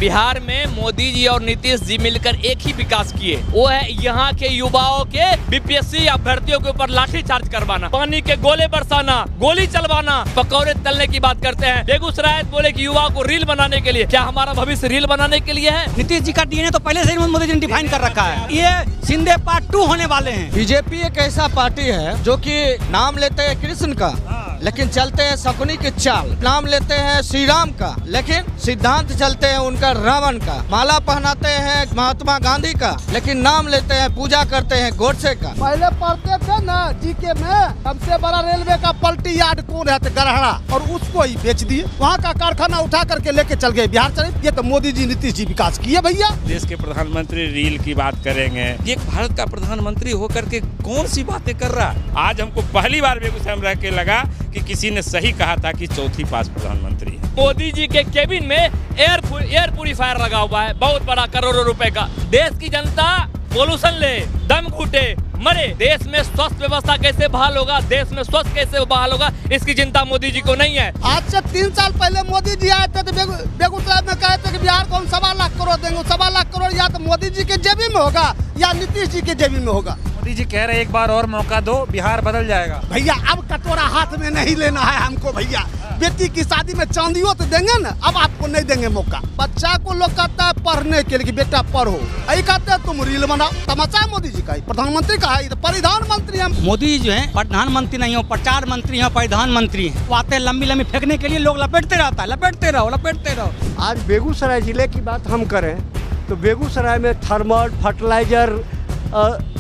बिहार में मोदी जी और नीतीश जी मिलकर एक ही विकास किए, वो है यहाँ के युवाओं के बीपीएससी अभ्यर्थियों के ऊपर लाठी चार्ज करवाना, पानी के गोले बरसाना, गोली चलवाना, पकौड़े तलने की बात करते हैं। बेगूसराय बोले कि युवाओं को रील बनाने के लिए, क्या हमारा भविष्य रील बनाने के लिए है? नीतीश जी का डीएनए तो पहले से ही मोदी जी ने डिफाइन कर रखा है। ये शिंदे पार्ट 2 होने वाले हैं। बीजेपी एक ऐसा पार्टी है जो कि नाम लेते हैं कृष्ण का, लेकिन चलते हैं शकुनी की चाल। नाम लेते हैं श्री राम का, लेकिन सिद्धांत चलते हैं उनका रावण का। माला पहनाते हैं महात्मा गांधी का, लेकिन नाम लेते हैं, पूजा करते हैं गोडसे का। पहले पढ़ते थे ना जीके में, सबसे बड़ा रेलवे का पलटी यार्ड कौन है? गरहड़ा, और उसको ही बेच दिए। वहाँ का कारखाना उठा करके लेके चल गए बिहार शरीफ। ये तो मोदी जी नीतीश जी विकास किए भैया। देश के प्रधानमंत्री रील की बात करेंगे, ये भारत का प्रधानमंत्री होकर के कौन सी बातें कर रहा है? आज हमको पहली बार बेगूसराय में रह के लगा कि किसी ने सही कहा था कि चौथी पास प्रधानमंत्री है। मोदी जी के केबिन में एयर प्यूरीफायर लगा हुआ है, बहुत बड़ा, करोड़ों रुपए का। देश की जनता पोल्यूशन ले, दम घुटे, मरे। देश में स्वास्थ्य व्यवस्था कैसे बहाल होगा, देश में स्वास्थ्य कैसे बहाल होगा, इसकी चिंता मोदी जी को नहीं है। आज से 3 साल पहले मोदी जी आए थे तो बेगूसराय में कहे थे कि बिहार को हम 1.25 लाख करोड़ देंगे। 1.25 लाख करोड़ या तो मोदी जी के जेबी में होगा या नीतीश जी के जेबी में होगा। मोदी जी कह रहे एक बार और मौका दो, बिहार बदल जाएगा। भैया अब कटोरा हाथ में नहीं लेना है हमको भैया। बेटी की शादी में चांदियों तो देंगे ना, अब आपको नहीं देंगे मौका। बच्चा को लोग कहता है पढ़ने के लिए कि बेटा पढ़ो, यही कहते हैं तुम रील बनाओ। तमाचा मोदी जी का, प्रधानमंत्री का है, प्रधानमंत्री है। मोदी जी जो है प्रधानमंत्री नहीं हो, प्रचार मंत्री है, प्रधानमंत्री है। वो आते लंबी लंबी फेंकने के लिए, लोग लपेटते रहता है, लपेटते रहो। आज बेगूसराय जिले की बात हम करें तो बेगूसराय में थर्मल, फर्टिलाइजर,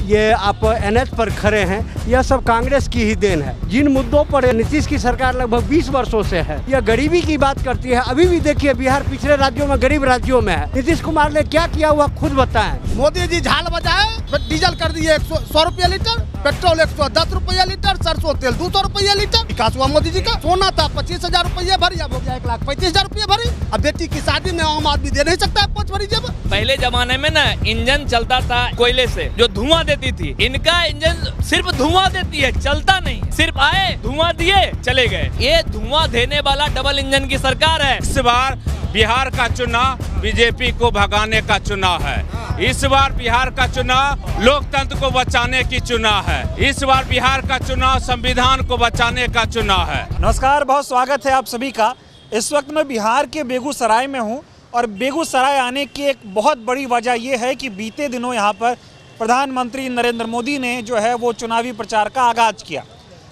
ये आप NH पर खड़े हैं, यह सब कांग्रेस की ही देन है। जिन मुद्दों पर नीतीश की सरकार लगभग 20 वर्षों से है, यह गरीबी की बात करती है। अभी भी देखिए बिहार पिछड़े राज्यों में, गरीब राज्यों में है। नीतीश कुमार ने क्या किया हुआ खुद बताएं। मोदी जी झाल बजाए, डीजल कर दिए 100 रुपया लीटर, पेट्रोल 110 रुपया लीटर, सरसों तेल 200 रुपया लीटर। विकास हुआ मोदी जी का। सोना था 25,000 रुपया भरी, अब हो गया 1,35,000 रुपया भरी। अब बेटी की शादी में आम आदमी दे नहीं सकता 5 भरी जब। पहले जमाने में ना इंजन चलता था कोयले से, जो धुआं देती थी। इनका इंजन सिर्फ धुआं देती है, चलता नहीं। सिर्फ आए, धुआं दिए, चले गए। ये धुआं देने वाला डबल इंजन की सरकार है। इस बार बिहार का चुनाव बीजेपी को भगाने का चुनाव है। इस बार बिहार का चुनाव लोकतंत्र को बचाने की चुनाव है। इस बार बिहार का चुनाव संविधान को बचाने का चुनाव है। नमस्कार, बहुत स्वागत है आप सभी का। इस वक्त मैं बिहार के बेगूसराय में हूँ और बेगूसराय आने की एक बहुत बड़ी वजह यह है कि बीते दिनों यहाँ पर प्रधानमंत्री नरेंद्र मोदी ने जो है वो चुनावी प्रचार का आगाज़ किया।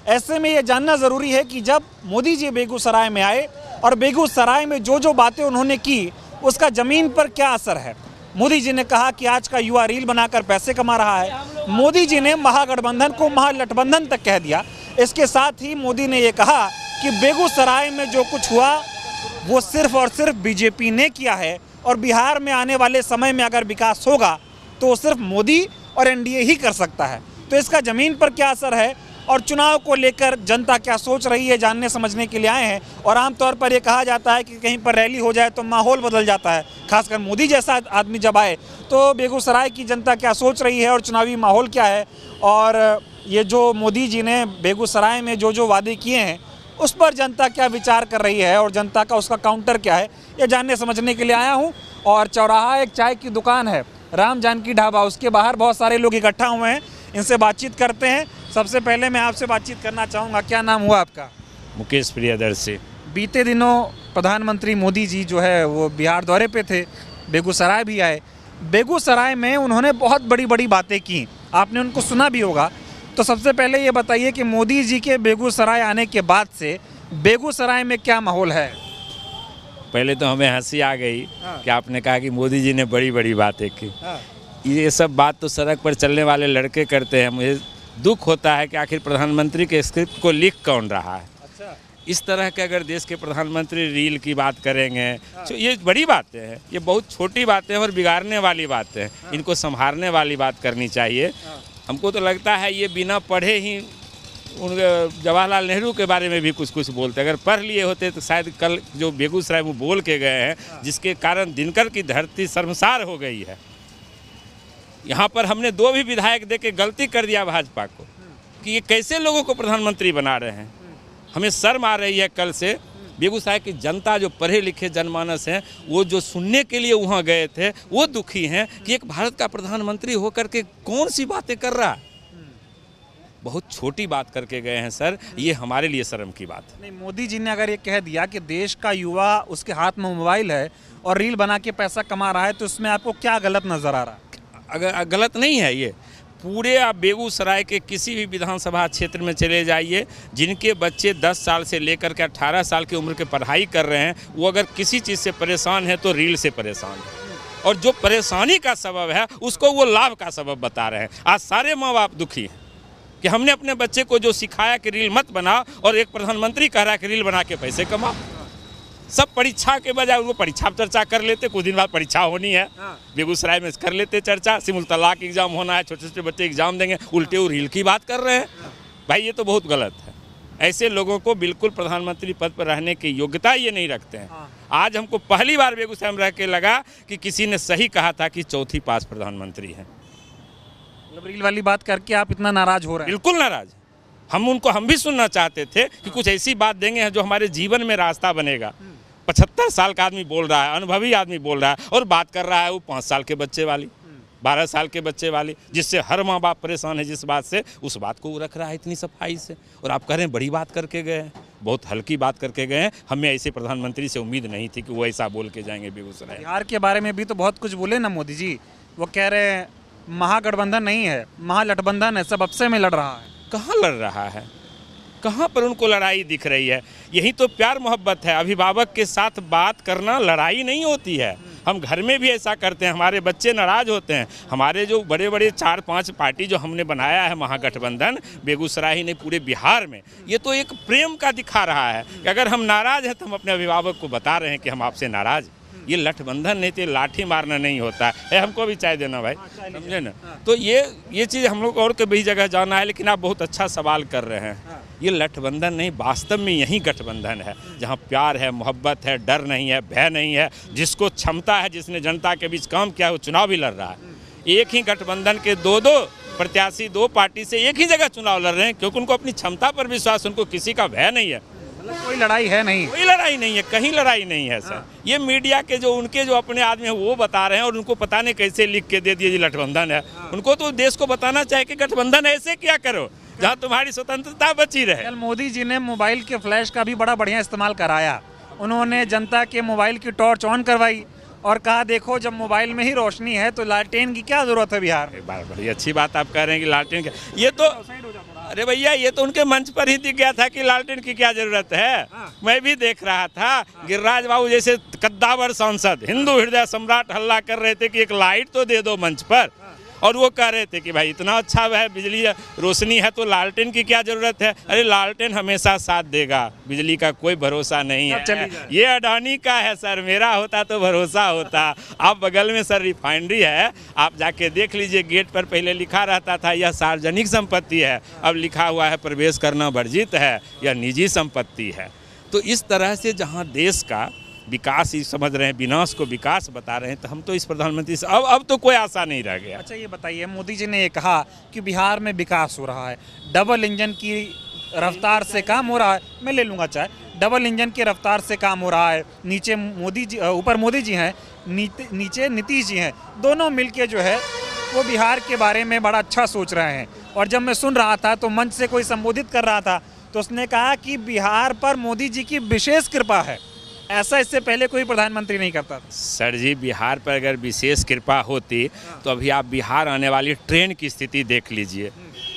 ऐसे में ये जानना ज़रूरी है कि जब मोदी जी बेगूसराय में आए और बेगूसराय में जो बातें उन्होंने की, उसका ज़मीन पर क्या असर है। मोदी जी ने कहा कि आज का युवा रील बनाकर पैसे कमा रहा है। मोदी जी ने महागठबंधन को महागठबंधन तक कह दिया। इसके साथ ही मोदी ने ये कहा कि बेगूसराय में जो कुछ हुआ वो सिर्फ और सिर्फ बीजेपी ने किया है, और बिहार में आने वाले समय में अगर विकास होगा तो सिर्फ मोदी और एनडीए ही कर सकता है। तो इसका ज़मीन पर क्या असर है और चुनाव को लेकर जनता क्या सोच रही है, जानने समझने के लिए आए हैं। और आमतौर पर यह कहा जाता है कि कहीं पर रैली हो जाए तो माहौल बदल जाता है, खासकर मोदी जैसा आदमी जब आए। तो बेगूसराय की जनता क्या सोच रही है और चुनावी माहौल क्या है, और ये जो मोदी जी ने बेगूसराय में जो वादे किए हैं उस पर जनता क्या विचार कर रही है और जनता का उसका काउंटर क्या है, ये जानने समझने के लिए आया हूँ। और चौराहा एक चाय की दुकान है, राम जानकी ढाबा, उसके बाहर बहुत सारे लोग इकट्ठा हुए हैं। इनसे बातचीत करते हैं। सबसे पहले मैं आपसे बातचीत करना चाहूँगा, क्या नाम हुआ आपका? मुकेश प्रियदर्शी। बीते दिनों प्रधानमंत्री मोदी जी जो है वो बिहार दौरे पे थे, बेगूसराय भी आए। बेगूसराय में उन्होंने बहुत बड़ी बड़ी बातें की, आपने उनको सुना भी होगा। तो सबसे पहले ये बताइए कि मोदी जी के बेगूसराय आने के बाद से बेगूसराय में क्या माहौल है? पहले तो हमें हंसी आ गई कि आपने कहा कि मोदी जी ने बड़ी बड़ी बातें की। ये सब बात तो सड़क पर चलने वाले लड़के करते हैं। मुझे दुख होता है कि आखिर प्रधानमंत्री के स्क्रिप्ट को लिख कौन रहा है। इस तरह के अगर देश के प्रधानमंत्री रील की बात करेंगे तो ये बड़ी बातें हैं, ये बहुत छोटी बातें हैं और बिगाड़ने वाली बातें हैं। इनको संभालने वाली बात करनी चाहिए। हमको तो लगता है ये बिना पढ़े ही उनके जवाहरलाल नेहरू के बारे में भी कुछ बोलते। अगर पढ़ लिए होते तो शायद कल जो बेगूसराय में बोल के गए हैं, जिसके कारण दिनकर की धरती शर्मसार हो गई है। यहाँ पर हमने 2 भी विधायक दे के गलती कर दिया भाजपा को कि ये कैसे लोगों को प्रधानमंत्री बना रहे हैं। हमें शर्म आ रही है कल से बेगूसराय की जनता जो पढ़े लिखे जनमानस हैं वो जो सुनने के लिए वहाँ गए थे वो दुखी हैं कि एक भारत का प्रधानमंत्री होकर के कौन सी बातें कर रहा है। बहुत छोटी बात करके गए हैं सर, ये हमारे लिए शर्म की बात है। नहीं, मोदी जी ने अगर ये कह दिया कि देश का युवा उसके हाथ में मोबाइल है और रील बना के पैसा कमा रहा है, तो इसमें आपको क्या गलत नजर आ रहा है? अगर गलत नहीं है ये। पूरे आप बेगूसराय के किसी भी विधानसभा क्षेत्र में चले जाइए, जिनके बच्चे 10 साल से लेकर के 18 साल की उम्र के पढ़ाई कर रहे हैं, वो अगर किसी चीज़ से परेशान है तो रील से परेशान है, और जो परेशानी का सबब है उसको वो लाभ का सबब बता रहे हैं। आज सारे माँ बाप दुखी हैं कि हमने अपने बच्चे को जो सिखाया कि रील मत बना, और एक प्रधानमंत्री कह रहा है कि रील बना के पैसे कमा। सब परीक्षा के बजाय उनको परीक्षा पर चर्चा कर लेते, कुछ दिन बाद परीक्षा होनी है बेगूसराय में कर लेते चर्चा, सिमुल तलाक एग्जाम होना है, छोटे छोटे बच्चे एग्जाम देंगे, उल्टे वो रील की बात कर रहे हैं। भाई ये तो बहुत गलत है। ऐसे लोगों को बिल्कुल प्रधानमंत्री पद पर रहने की योग्यता ये नहीं रखते हैं। आज हमको पहली बार बेगूसराय में रह के लगा कि किसी ने सही कहा था कि चौथी पास प्रधानमंत्री है। रील वाली बात करके आप इतना नाराज हो रहे हैं? बिल्कुल नाराज। हम भी सुनना चाहते थे कि कुछ ऐसी बात देंगे जो हमारे जीवन में रास्ता बनेगा। 75 साल का आदमी बोल रहा है, अनुभवी आदमी बोल रहा है, और बात कर रहा है वो 5 साल के बच्चे वाली, 12 साल के बच्चे वाली, जिससे हर माँ बाप परेशान है जिस बात से, उस बात को वो रख रहा है इतनी सफाई से। और आप कह रहे हैं बड़ी बात करके गए हैं, बहुत हल्की बात करके गए हैं। हमें ऐसे प्रधानमंत्री से उम्मीद नहीं थी कि वो ऐसा बोल के जाएंगे बेगूसराय। बिहार के बारे में भी तो बहुत कुछ बोले ना मोदी जी। वो कह रहे हैं महागठबंधन नहीं है, महागठबंधन है, सब आपसे में लड़ रहा है। कहाँ लड़ रहा है? कहाँ पर उनको लड़ाई दिख रही है? यही तो प्यार मोहब्बत है। अभिभावक के साथ बात करना लड़ाई नहीं होती है। हम घर में भी ऐसा करते हैं, हमारे बच्चे नाराज होते हैं। हमारे जो बड़े बड़े 4-5 पार्टी जो हमने बनाया है महागठबंधन, बेगूसराय ही नहीं पूरे बिहार में, ये तो एक प्रेम का दिखा रहा है कि अगर हम नाराज हैं तो हम अपने अभिभावक को बता रहे हैं कि हम आपसे नाराज हैं। ये लठबंधन नहीं तो लाठी मारना नहीं होता है। हमको भी चाय देना भाई, समझे ना? तो ये चीज़ हम लोग और कई जगह जाना है, लेकिन आप बहुत अच्छा सवाल कर रहे हैं। ये लठबंधन नहीं, वास्तव में यही गठबंधन है जहाँ प्यार है, मोहब्बत है, डर नहीं है, भय नहीं है। जिसको क्षमता है, जिसने जनता के बीच काम किया, वो चुनाव भी लड़ रहा है। एक ही गठबंधन के दो प्रत्याशी 2 पार्टी से एक ही जगह चुनाव लड़ रहे हैं, क्योंकि उनको अपनी क्षमता पर विश्वास, उनको किसी का भय नहीं है। कोई लड़ाई है नहीं, कोई लड़ाई नहीं है, कहीं लड़ाई नहीं है सर। ये मीडिया के जो उनके जो अपने आदमी हैं वो बता रहे हैं, और उनको पता नहीं कैसे लिख के दे दिए जी गठबंधन है। उनको तो देश को बताना चाहिए कि गठबंधन ऐसे क्या करो जहाँ तुम्हारी स्वतंत्रता बची रहे। कल मोदी जी ने मोबाइल के फ्लैश का भी बड़ा बढ़िया इस्तेमाल कराया। उन्होंने जनता के मोबाइल की टॉर्च ऑन करवाई और कहा देखो जब मोबाइल में ही रोशनी है तो लालटेन की क्या जरूरत है बिहार में। बड़ी अच्छी बात आप कह रहे हैं कि लालटेन की, ये तो अरे भैया ये तो उनके मंच पर ही दिख गया था कि लालटेन की क्या जरूरत है। मैं भी देख रहा था, गिरिराज बाबू जैसे कद्दावर सांसद, हिंदू हृदय सम्राट हल्ला कर रहे थे कि एक लाइट तो दे दो मंच पर, और वो कह रहे थे कि भाई इतना अच्छा है बिजली रोशनी है तो लालटेन की क्या जरूरत है। अरे लालटेन हमेशा साथ देगा, बिजली का कोई भरोसा नहीं है। ये अडानी का है सर, मेरा होता तो भरोसा होता। आप बगल में सर रिफाइनरी है, आप जाके देख लीजिए, गेट पर पहले लिखा रहता था यह सार्वजनिक संपत्ति है, अब लिखा हुआ है प्रवेश करना वर्जित है, यह निजी संपत्ति है। तो इस तरह से जहाँ देश का विकास ही समझ रहे हैं, विनाश को विकास बता रहे हैं, तो हम तो इस प्रधानमंत्री से अब तो कोई आशा नहीं रह गया। अच्छा ये बताइए, मोदी जी ने ये कहा कि बिहार में विकास हो रहा है, डबल इंजन की रफ्तार से काम हो रहा है। मैं ले लूँगा चाहे, डबल इंजन की रफ्तार से काम हो रहा है। नीचे मोदी जी, ऊपर मोदी जी हैं, नीचे नीतीश जी हैं, दोनों मिलके जो है वो बिहार के बारे में बड़ा अच्छा सोच रहे हैं। और जब मैं सुन रहा था तो मंच से कोई संबोधित कर रहा था तो उसने कहा कि बिहार पर मोदी जी की विशेष कृपा है। ऐसा इससे पहले कोई प्रधानमंत्री नहीं करता था। सर जी, बिहार पर अगर विशेष कृपा होती तो अभी आप बिहार आने वाली ट्रेन की स्थिति देख लीजिए।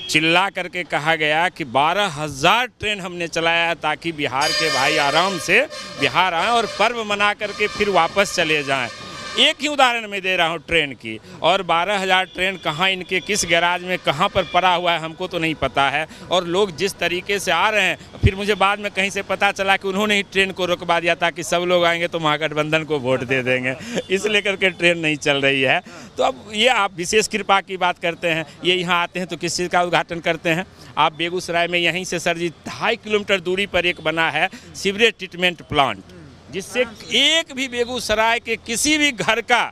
चिल्ला करके कहा गया कि 12,000 ट्रेन हमने चलाया है ताकि बिहार के भाई आराम से बिहार आएँ और पर्व मना करके फिर वापस चले जाएं। एक ही उदाहरण मैं दे रहा हूँ ट्रेन की, और 12,000 ट्रेन कहाँ इनके किस गैराज में कहाँ पर पड़ा हुआ है हमको तो नहीं पता है। और लोग जिस तरीके से आ रहे हैं, फिर मुझे बाद में कहीं से पता चला कि उन्होंने ही ट्रेन को रुकवा दिया ताकि सब लोग आएंगे तो महागठबंधन को वोट दे देंगे, इसलिए करके ट्रेन नहीं चल रही है। तो अब ये आप विशेष कृपा की बात करते हैं, ये यहाँ आते हैं तो किस चीज़ का उद्घाटन करते हैं। आप बेगूसराय में यहीं से सर जी 2.5 किलोमीटर दूरी पर एक बना है सीवरेज ट्रीटमेंट प्लांट, जिससे एक भी बेगूसराय के किसी भी घर का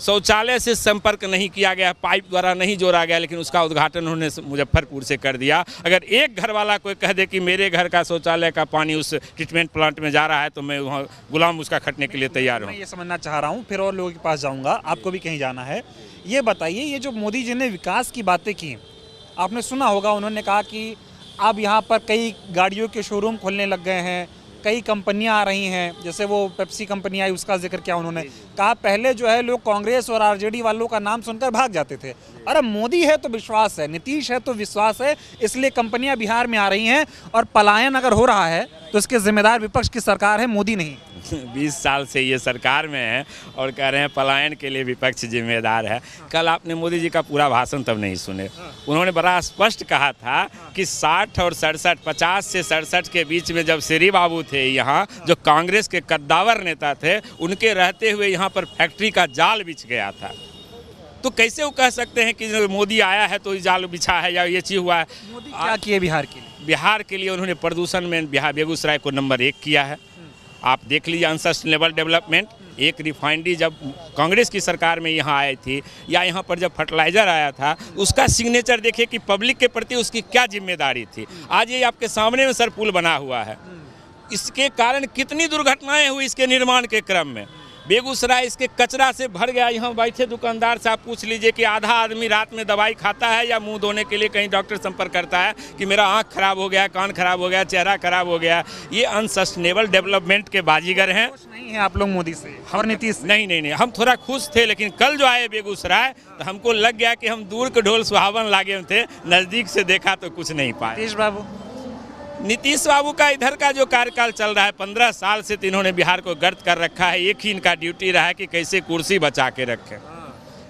शौचालय से संपर्क नहीं किया गया, पाइप द्वारा नहीं जोड़ा गया, लेकिन उसका उद्घाटन उन्होंने मुजफ्फरपुर से कर दिया। अगर एक घर वाला कोई कह दे कि मेरे घर का शौचालय का पानी उस ट्रीटमेंट प्लांट में जा रहा है तो मैं वहाँ गुलाम उसका खटने के लिए तैयार हूँ। मैं ये समझना चाह रहा हूँ, फिर और लोगों के पास जाऊँगा, आपको भी कहीं जाना है। ये बताइए, ये जो मोदी जी ने विकास की बातें की, आपने सुना होगा उन्होंने कहा कि अब यहाँ पर कई गाड़ियों के शोरूम खोलने लग गए हैं, कई कंपनियां आ रही हैं, जैसे वो पेप्सी कंपनी आई उसका जिक्र किया उन्होंने। कहा पहले जो है लोग कांग्रेस और आरजेडी वालों का नाम सुनकर भाग जाते थे, अरे मोदी है तो विश्वास है, नीतीश है तो विश्वास है, इसलिए कंपनियां बिहार में आ रही हैं। और पलायन अगर हो रहा है तो इसके जिम्मेदार विपक्ष की सरकार है, मोदी नहीं। 20 साल से ये सरकार में है और कह रहे हैं पलायन के लिए विपक्ष जिम्मेदार है। कल आपने मोदी जी का पूरा भाषण तब नहीं सुने। उन्होंने बड़ा स्पष्ट कहा था कि 60 और 67, 50 से 67 के बीच में जब श्री बाबू थे यहाँ, जो कांग्रेस के कद्दावर नेता थे, उनके रहते हुए यहाँ पर फैक्ट्री का जाल बिछ गया था। तो कैसे वो कह सकते हैं कि मोदी आया है तो जाल बिछा है या ये चीज़ हुआ है। मोदी क्या किए बिहार के लिए? बिहार के लिए उन्होंने प्रदूषण में बेगूसराय को नंबर 1 किया है। आप देख लीजिए अनसस्टेनेबल डेवलपमेंट। एक रिफाइनरी जब कांग्रेस की सरकार में यहाँ आई थी, या यहाँ पर जब फर्टिलाइज़र आया था, उसका सिग्नेचर देखिए कि पब्लिक के प्रति उसकी क्या जिम्मेदारी थी। आज ये आपके सामने में सर पुल बना हुआ है, इसके कारण कितनी दुर्घटनाएं हुई इसके निर्माण के क्रम में। बेगूसराय इसके कचरा से भर गया। यहाँ बैठे दुकानदार से आप पूछ लीजिए कि आधा आदमी रात में दवाई खाता है या मुंह धोने के लिए कहीं डॉक्टर संपर्क करता है कि मेरा आँख खराब हो गया, कान खराब हो गया, चेहरा खराब हो गया। ये अनसस्टेनेबल डेवलपमेंट के बाजीगर हैं। नहीं है आप लोग मोदी से और नीतीश से? नहीं, हम थोड़ा खुश थे, लेकिन कल जो आए बेगूसराय तो हमको लग गया कि हम दूर के ढोल सुहावन लागे थे, नज़दीक से देखा तो कुछ नहीं पाए। नीतीश बाबू का इधर का जो कार्यकाल चल रहा है, 15 साल से तो इन्होंने बिहार को गर्द कर रखा है। एक ही इनका ड्यूटी रहा है कि कैसे कुर्सी बचा के रखें।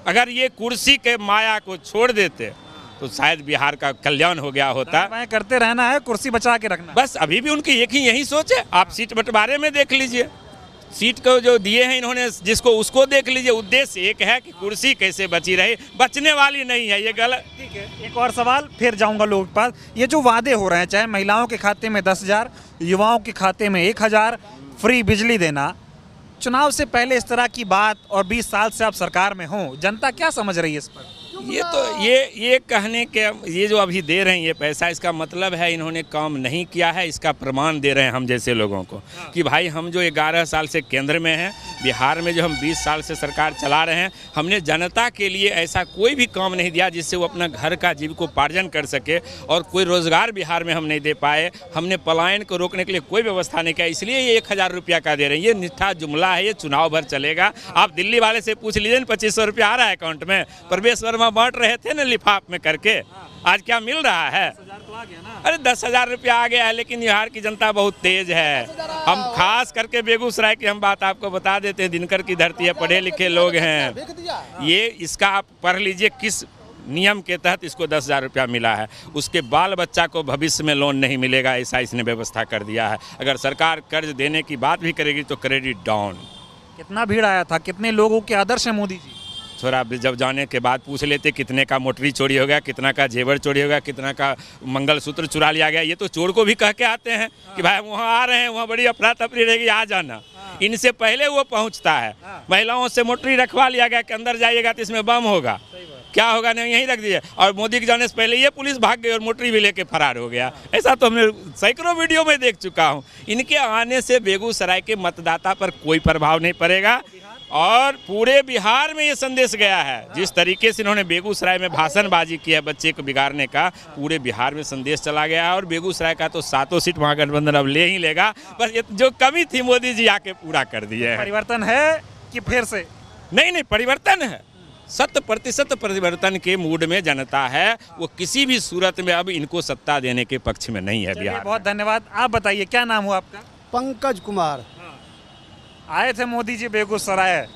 अगर ये कुर्सी के माया को छोड़ देते तो शायद बिहार का कल्याण हो गया होता। मैं करते रहना है, कुर्सी बचा के रखना। बस अभी भी उनकी एक ही यही सोच है। आप सीट बंटवारे में देख लीजिए, सीट को जो दिए हैं इन्होंने जिसको, उसको देख लीजिए। उद्देश्य एक है कि कुर्सी कैसे बची रहे, बचने वाली नहीं है, ये गलत। ठीक है, एक और सवाल फिर जाऊंगा लोगों के पास। ये जो वादे हो रहे हैं, चाहे महिलाओं के खाते में 10,000, युवाओं के खाते में 1,000, फ्री बिजली देना, चुनाव से पहले इस तरह की बात, और 20 साल से आप सरकार में हो, जनता क्या समझ रही है इस पर? ये तो ये कहने के, ये जो अभी दे रहे हैं ये पैसा, इसका मतलब है इन्होंने काम नहीं किया है। इसका प्रमाण दे रहे हैं हम जैसे लोगों को कि भाई हम जो 11 साल से केंद्र में हैं, बिहार में जो हम 20 साल से सरकार चला रहे हैं, हमने जनता के लिए ऐसा कोई भी काम नहीं दिया जिससे वो अपना घर का जीविकोपार्जन कर सके। और कोई रोजगार बिहार में हम नहीं दे पाए। हमने पलायन को रोकने के लिए कोई व्यवस्था नहीं किया, इसलिए ये 1,000 रुपया का दे रहे हैं। ये निठा जुमला है, ये चुनाव भर चलेगा। आप दिल्ली वाले से पूछ लीजिए, 2,500 रुपया आ रहा है अकाउंट में। प्रवेश वर्मा बांट रहे थे ना लिफाफ में करके, आज क्या मिल रहा है? 10,000 तो आ गया ना। अरे 10,000 रुपया आ गया है, लेकिन बिहार की जनता बहुत तेज है। हम खास करके बेगूसराय की हम बात आपको बता देते हैं, दिनकर की धरती है, पढ़े लिखे लोग हैं। ये इसका आप पढ़ लीजिए किस नियम के तहत इसको 10,000 रुपया मिला है। उसके बाल बच्चा को भविष्य में लोन नहीं मिलेगा, ऐसा इसने व्यवस्था कर दिया है। अगर सरकार कर्ज देने की बात भी करेगी तो क्रेडिट डाउन। कितना भीड़ आया था, कितने लोगों के आदर्श है मोदी जी? थोड़ा जब जाने के बाद पूछ लेते कितने का मोटरी चोरी हो गया, कितना का जेवर चोरी हो गया, कितना का मंगलसूत्र चुरा लिया गया। ये तो चोर को भी कह के आते हैं कि भाई हम वहाँ आ रहे हैं, वहाँ बड़ी अफरा तफरी रहेगी, आ जाना। इनसे पहले वो पहुँचता है। महिलाओं से मोटरी रखवा लिया गया कि अंदर जाइएगा तो इसमें बम होगा, क्या होगा, नहीं यहीं रख दीजिए। और मोदी के जाने से पहले ये पुलिस भाग गई और मोटरी भी लेके फरार हो गया। ऐसा तो हमने सैकड़ों वीडियो में देख चुका हूँ। इनके आने से बेगूसराय के मतदाता पर कोई प्रभाव नहीं पड़ेगा और पूरे बिहार में ये संदेश गया है। जिस तरीके से इन्होंने बेगूसराय में भाषणबाजी की है बच्चे को बिगाड़ने का, पूरे बिहार में संदेश चला गया है। और बेगूसराय का तो 7 सीट महागठबंधन अब ले ही लेगा। बस ये जो कमी थी मोदी जी आके पूरा कर दिए है। परिवर्तन है कि फिर से? नहीं, परिवर्तन है, 100% परिवर्तन के मूड में जनता है। वो किसी भी सूरत में अब इनको सत्ता देने के पक्ष में नहीं है बिहार। बहुत धन्यवाद। आप बताइए क्या नाम हुआ आपका? पंकज कुमार। आए थे मोदी जी बेगूसराय,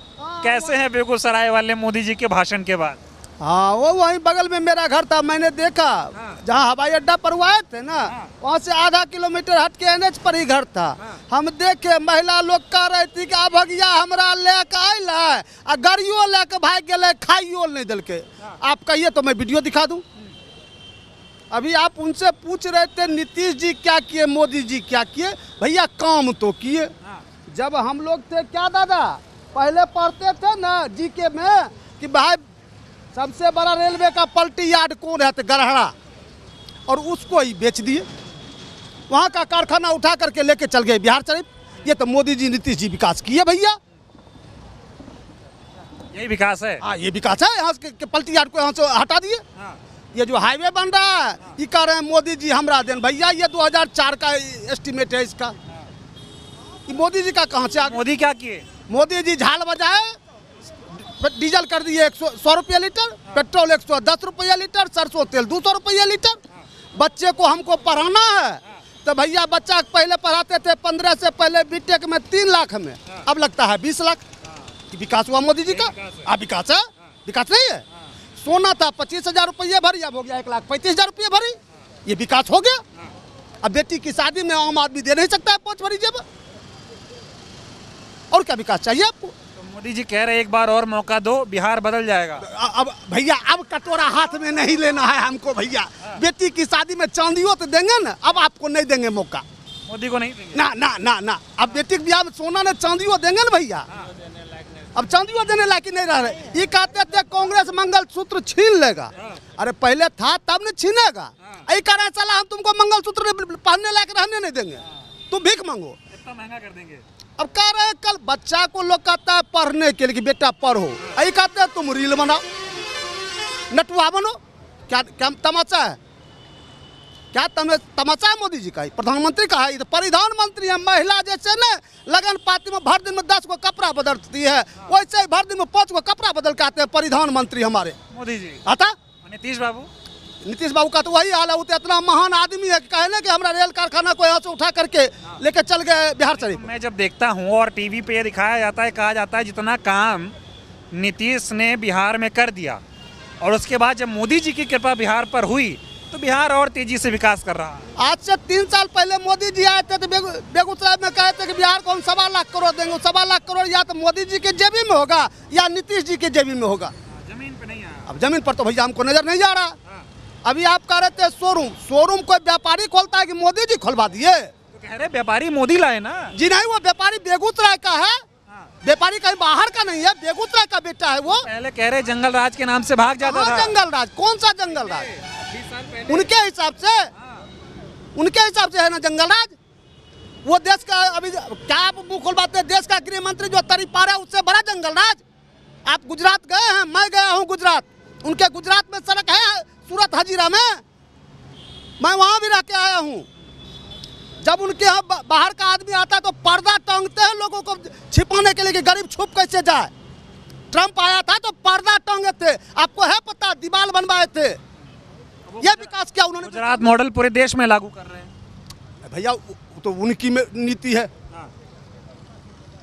कैसे हैं बेगूसराय वाले मोदी जी के भाषण के बाद? हाँ, वो वहीं बगल में मेरा घर था, मैंने देखा। जहाँ हवाई अड्डा पर वो आए थे ना, वहाँ से आधा किलोमीटर हट के NH पर ही घर था। हम देखे महिला लोग कह रही थी कि अब भैया हमरा लेके आयल है, आ गाड़ियों लेके भाग गए, खाइयो नहीं दिल के। आप कहिए तो मैं वीडियो दिखा दूँ। अभी आप उनसे पूछ रहे थे नीतीश जी क्या किए, मोदी जी क्या किए। भैया काम तो किए। जब हम लोग थे क्या दादा, पहले पढ़ते थे ना जीके में कि भाई सबसे बड़ा रेलवे का पलटी यार्ड कौन है, तो गरहड़ा, और उसको ही बेच दिए। वहाँ का कारखाना उठा करके लेके चल गए बिहार शरीफ। ये तो मोदी जी नीतीश जी विकास किए भैया, यही विकास है। हाँ ये विकास है। यहाँ के पलटी यार्ड को यहाँ से हटा दिए। ये जो हाईवे बन रहा है ये कह रहे हैं मोदी जी हमरा देन, भैया ये 2004 का एस्टीमेट है इसका। ये मोदी जी का कहाँ से आ गया? मोदी क्या किए? मोदी जी झाल बजाए, डीजल कर दिए 100 रुपये लीटर, पेट्रोल 110 रुपये लीटर, सरसों तेल 200 रुपये लीटर। बच्चे को हमको पढ़ाना है तो भैया बच्चा पहले पढ़ाते थे 15 से पहले बीटेक में 3 लाख में, अब लगता है 20 लाख। विकास हुआ मोदी जी का? आप विकास है? विकास नहीं है। सोना था 25,000 रुपये भरी, अब हो गया 1,35,000 रुपये भरी। ये विकास हो गया। अब बेटी की शादी में आम आदमी दे नहीं सकता है 5 भरी जेब। और क्या विकास चाहिए आपको? तो मोदी जी कह रहे एक बार और मौका दो, बिहार बदल जाएगा। अब भैया अब कटोरा हाथ में नहीं लेना है हमको भैया। बेटी की शादी में चांदियों तो देंगे ना, अब आपको नहीं देंगे मौका। मोदी को नहीं देंगे? ना ना ना ना, अब बेटी के ब्याह में सोना ने चांदियों देंगे ना भैया। अब चांदियों देने लायक नहीं रह रहे। ये कहते थे कांग्रेस मंगलसूत्र छीन लेगा। अरे पहले था तब न छीनेगा। यही कह रहे साला हम तुमको मंगलसूत्र पहनने लायक रहने नहीं देंगे, तुम भीख मांगो। इतना महंगा कर देंगे। अब कह रहे हैं कल बच्चा को लोग कहता है पढ़ने के लिए कि बेटा पढ़ो, यही कहते हैं तुम रील बनाओ, नटुआ बनो। क्या क्या तमाचा है? क्या तमाचा है मोदी जी का? प्रधानमंत्री का है? ये तो प्रधानमंत्री है। महिला जैसे न लगन पाती में भर दिन में 10 को कपड़ा बदलती है, वैसे ही भर दिन में 5 को कपड़ा बदल के आते हैं प्रधानमंत्री हमारे मोदी जी। आता नीतीश बाबू? नीतीश बाबू का तो वही हाल है। वो तो इतना महान आदमी है कि कहे ना कि हमारा रेल कारखाना को यहाँ से उठा करके लेके चल गए बिहार शरीफ। मैं जब देखता हूँ और टीवी पे ये दिखाया जाता है, कहा जाता है जितना काम नीतीश ने बिहार में कर दिया, और उसके बाद जब मोदी जी की कृपा बिहार पर हुई तो बिहार और तेजी से विकास कर रहा है। आज से 3 साल पहले मोदी जी आए थे तो बेगूसराय में कहे थे कि बिहार को हम 1.25 लाख करोड़ देंगे। 1.25 लाख करोड़ या तो मोदी जी के जेबी में होगा या नीतीश जी के जेबी में होगा। जमीन पे नहीं आया। अब जमीन पर तो भैया हमको नजर नहीं आ रहा। अभी आप कह रहे थे शोरूम कोई व्यापारी खोलता है कि मोदी जी खुलवा दिए? तो कह रहे व्यापारी मोदी लाए ना जी। नहीं, वो व्यापारी बेगूसराय का है। व्यापारी कहीं बाहर का नहीं है, बेगूसराय का बेटा है वो। पहले कह रहे जंगल राज के नाम से भाग जाता था। जंगल राज? कौन सा जंगल राज? उनके हिसाब से है ना जंगल राज। वो देश का अभी क्या आप मुंह खुलवाते हैं? देश का गृह मंत्री जो तरीपार है उससे बड़ा जंगल राज। आप गुजरात गए हैं? मैं गया हूँ गुजरात। उनके गुजरात में सड़क है सूरत हजीरा में, मैं वहाँ भी रह के आया हूँ। जब उनके यहाँ बाहर का आदमी आता है तो पर्दा टांगते हैं लोगों को छिपाने के लिए कि गरीब छुप कैसे जाए। ट्रंप आया था तो पर्दा टांगे थे, आपको है पता, दीवार बनवाए थे। ये विकास क्या उन्होंने? गुजरात मॉडल पूरे देश में लागू कर रहे हैं भैया। तो उनकी नीति है,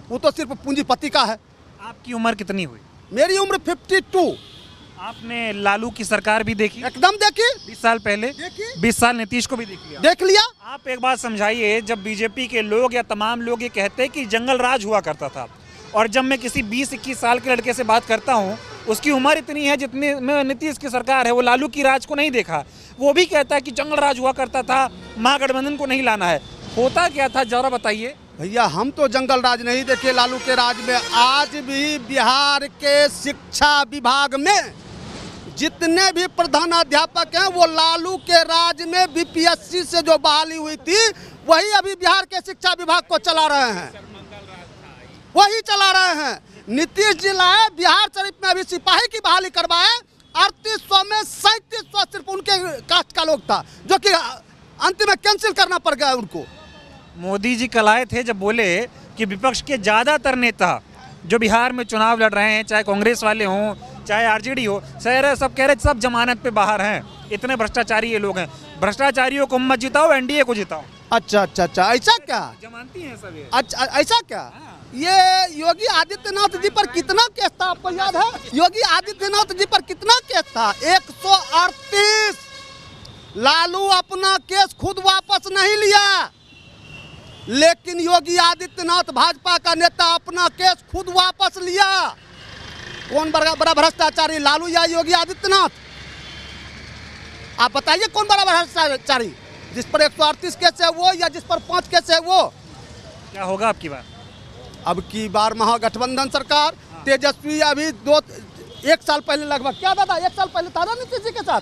वो तो सिर्फ पूंजीपति का है। आपकी उम्र कितनी हुई? मेरी उम्र 52। आपने लालू की सरकार भी देखी? एकदम देखी। 20 साल पहले। 20 साल नीतीश को भी देख लिया। आप एक बात समझाइए, जब बीजेपी के लोग या तमाम लोग ये कहते हैं कि जंगल राज हुआ करता था, और जब मैं किसी 20-21 साल के लड़के से बात करता हूँ, उसकी उम्र इतनी है जितनी में नीतीश की सरकार है, वो लालू की राज को नहीं देखा, वो भी कहता है कि जंगल राज हुआ करता था, महागठबंधन को नहीं लाना है। होता क्या था जरा बताइए। भैया हम तो जंगल राज नहीं देखे लालू के राज में। आज भी बिहार के शिक्षा विभाग में जितने भी प्रधानाध्यापक हैं वो लालू के राज में बीपीएससी से जो बहाली हुई थी वही अभी बिहार के शिक्षा विभाग को चला रहे हैं, वही चला रहे हैं। नीतीश जी लाए, बिहार शरीफ में अभी सिपाही की बहाली करवाए। 3800 में 3700 सिर्फ उनके कास्ट का लोग था, जो कि अंतिम में कैंसिल करना पड़ गया उनको। मोदी जी कल आए थे जब बोले कि विपक्ष के ज़्यादातर नेता जो बिहार में चुनाव लड़ रहे हैं, चाहे कांग्रेस वाले हों चाहे आरजेडी हो, सब कह रहे सब जमानत पे बाहर हैं, इतने भ्रष्टाचारी ये लोग हैं। भ्रष्टाचारियों को मत जिताओ, एनडीए को जिताओ। अच्छा अच्छा अच्छा, ऐसा क्या? जमानती हैं सब ये। अच्छा ऐसा क्या? ये योगी आदित्यनाथ जी पर कितना केस था आपको याद है? योगी आदित्यनाथ जी पर कितना केस था? 138। लालू अपना केस खुद वापस नहीं लिया, लेकिन योगी आदित्यनाथ भाजपा का नेता अपना केस खुद वापस लिया। कौन बड़ा भ्रष्टाचारी, लालू या योगी आदित्यनाथ? आप बताइए कौन बड़ा भ्रष्टाचारी? जिस पर 138 केस है वो, या जिस पर 5 केस है वो? क्या होगा आपकी बात? अब की बार महागठबंधन सरकार, तेजस्वी अभी 1 साल पहले लगभग, क्या दादा 1 साल पहले था ना नीतीश जी के साथ,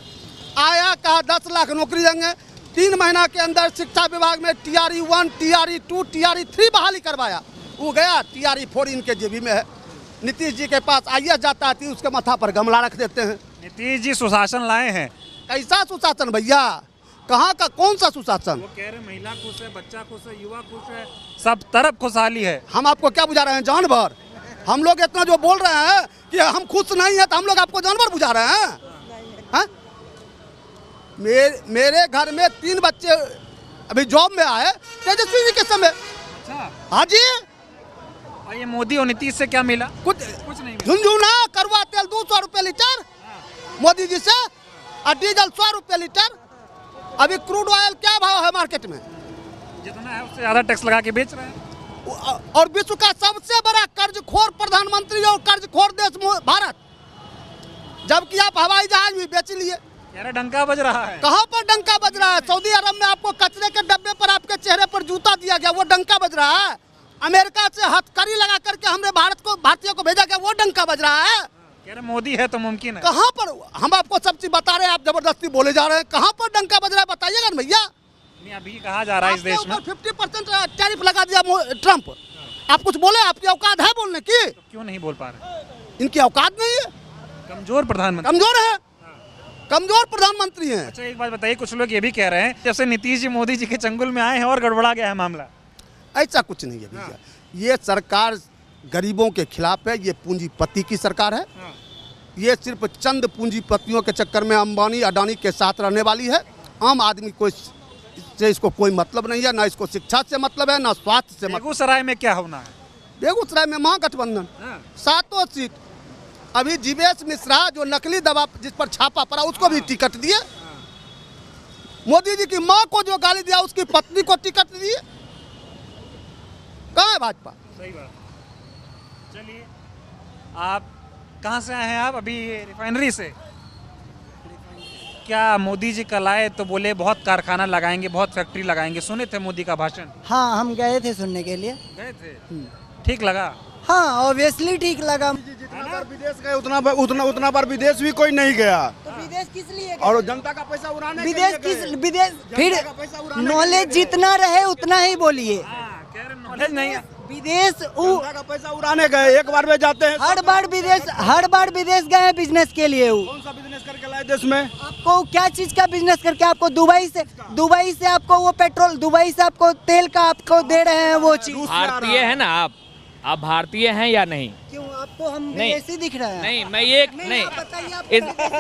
आया कहा 10 लाख नौकरी देंगे, 3 महीना के अंदर शिक्षा विभाग में TRE 1, TRE 2, TRE 3 बहाली करवाया। वो गया, TRE 4 इनके जेबी में है। नीतीश जी के पास IAS जाता है, उसके माथा पर गमला रख देते हैं। नीतीश जी सुशासन लाए हैं। कैसा सुशासन भैया, कहाँ का कौन सा सुशासन? वो कह रहे हैं महिला खुश है, बच्चा खुश है, युवा खुश है, सब तरफ खुशहाली है। हम आपको क्या बुझा रहे हैं, जानवर? हम लोग इतना जो बोल रहे हैं कि हम खुश नहीं है, तो हम लोग आपको जानवर बुझा रहे हैं? हाँ? मेरे घर में 3 बच्चे अभी जॉब में आए तेजस्वी जी के समय। अच्छा। हाँ जी। और ये मोदी और नीतीश से क्या मिला? कुछ नहीं मिला। झुंझुना कड़वा तेल 200 रुपये लीटर मोदी जी से, और डीजल 100 रुपये लीटर। अभी क्रूड ऑयल क्या भाव है मार्केट में? जितना है उससे ज्यादा टैक्स लगा के बेच रहे हैं। और विश्व का सबसे बड़ा कर्जखोर प्रधानमंत्री और कर्जखोर देश भारत, जबकि आप हवाई जहाज भी बेच लिए। डंका बज रहा है। कहाँ पर डंका बज रहा है? सऊदी अरब में आपको कचरे के डब्बे पर आपके चेहरे पर जूता दिया गया, वो डंका बज रहा है। अमेरिका से हथकड़ी लगा करके हमने भारतीयों को भेजा गया, वो डंका बज रहा है। कह रहे मोदी है तो मुमकिन है। कहाँ पर? हम आपको सब चीज बता रहे हैं, आप जबरदस्ती बोले जा रहे हैं। कहाँ पर डंका बज रहा है बताइएगा ना भैया। नहीं, अभी कहा जा रहा है इस देश में 50% टैरिफ लगा दिया ट्रम्प। आप कुछ बोले? आपकी औकात है बोलने की? तो क्यों नहीं बोल पा रहे? इनकी औकात नहीं है, कमजोर प्रधानमंत्री। कमजोर है, कमजोर प्रधानमंत्री हैं। अच्छा, एक बात बताइए, कुछ लोग ये भी कह रहे हैं जब से नीतीश जी मोदी जी के चंगुल में आए हैं और गड़बड़ा गया है मामला। ऐसा कुछ नहीं है भैया। ये सरकार गरीबों के खिलाफ है, ये पूंजीपति की सरकार है। ये सिर्फ चंद पूंजीपतियों के चक्कर में अंबानी अडानी के साथ रहने वाली है। आम आदमी को से इसको कोई मतलब नहीं है, ना इसको शिक्षा से मतलब है, ना स्वास्थ्य से मतलब। बेगूसराय में क्या होना है? बेगूसराय में महागठबंधन 7 सीट। अभी जीवेश मिश्रा जो नकली दवा जिस पर छापा पड़ा, उसको भी टिकट दिए। मोदी जी की माँ को जो गाली दिया, उसकी पत्नी को टिकट दिए। कहाँ है भाजपा? सही बात। चलिए, आप कहाँ से आए हैं? आप अभी रिफाइनरी से। क्या मोदी जी कल आए तो बोले बहुत कारखाना लगाएंगे, बहुत फैक्ट्री लगाएंगे, सुने थे मोदी का भाषण? हाँ, हम गए थे सुनने के लिए। गए थे? ठीक लगा? हाँ, ऑब्वियसली ठीक लगा। जितना बार विदेश गए उतना बार विदेश भी कोई नहीं गया। तो विदेश किस लिए? और जनता का पैसा उड़ाने विदेश फिर नॉलेज जितना रहे उतना ही बोलिए। नॉलेज नहीं है। विदेश जनता का पैसा उड़ाने गए, एक बार में जाते हैं। हर बार विदेश गए हैं बिजनेस के लिए। कौन सा बिजनेस करके लाए देश में? आपको क्या चीज का बिजनेस करके? आपको दुबई से आपको वो पेट्रोल, दुबई से आपको तेल का आपको दे रहे हैं वो चीज। भारतीय है ना आप भारतीय हैं या नहीं? क्यों आपको हम विदेशी दिख रहे हैं? नहीं, मैं ये नहीं,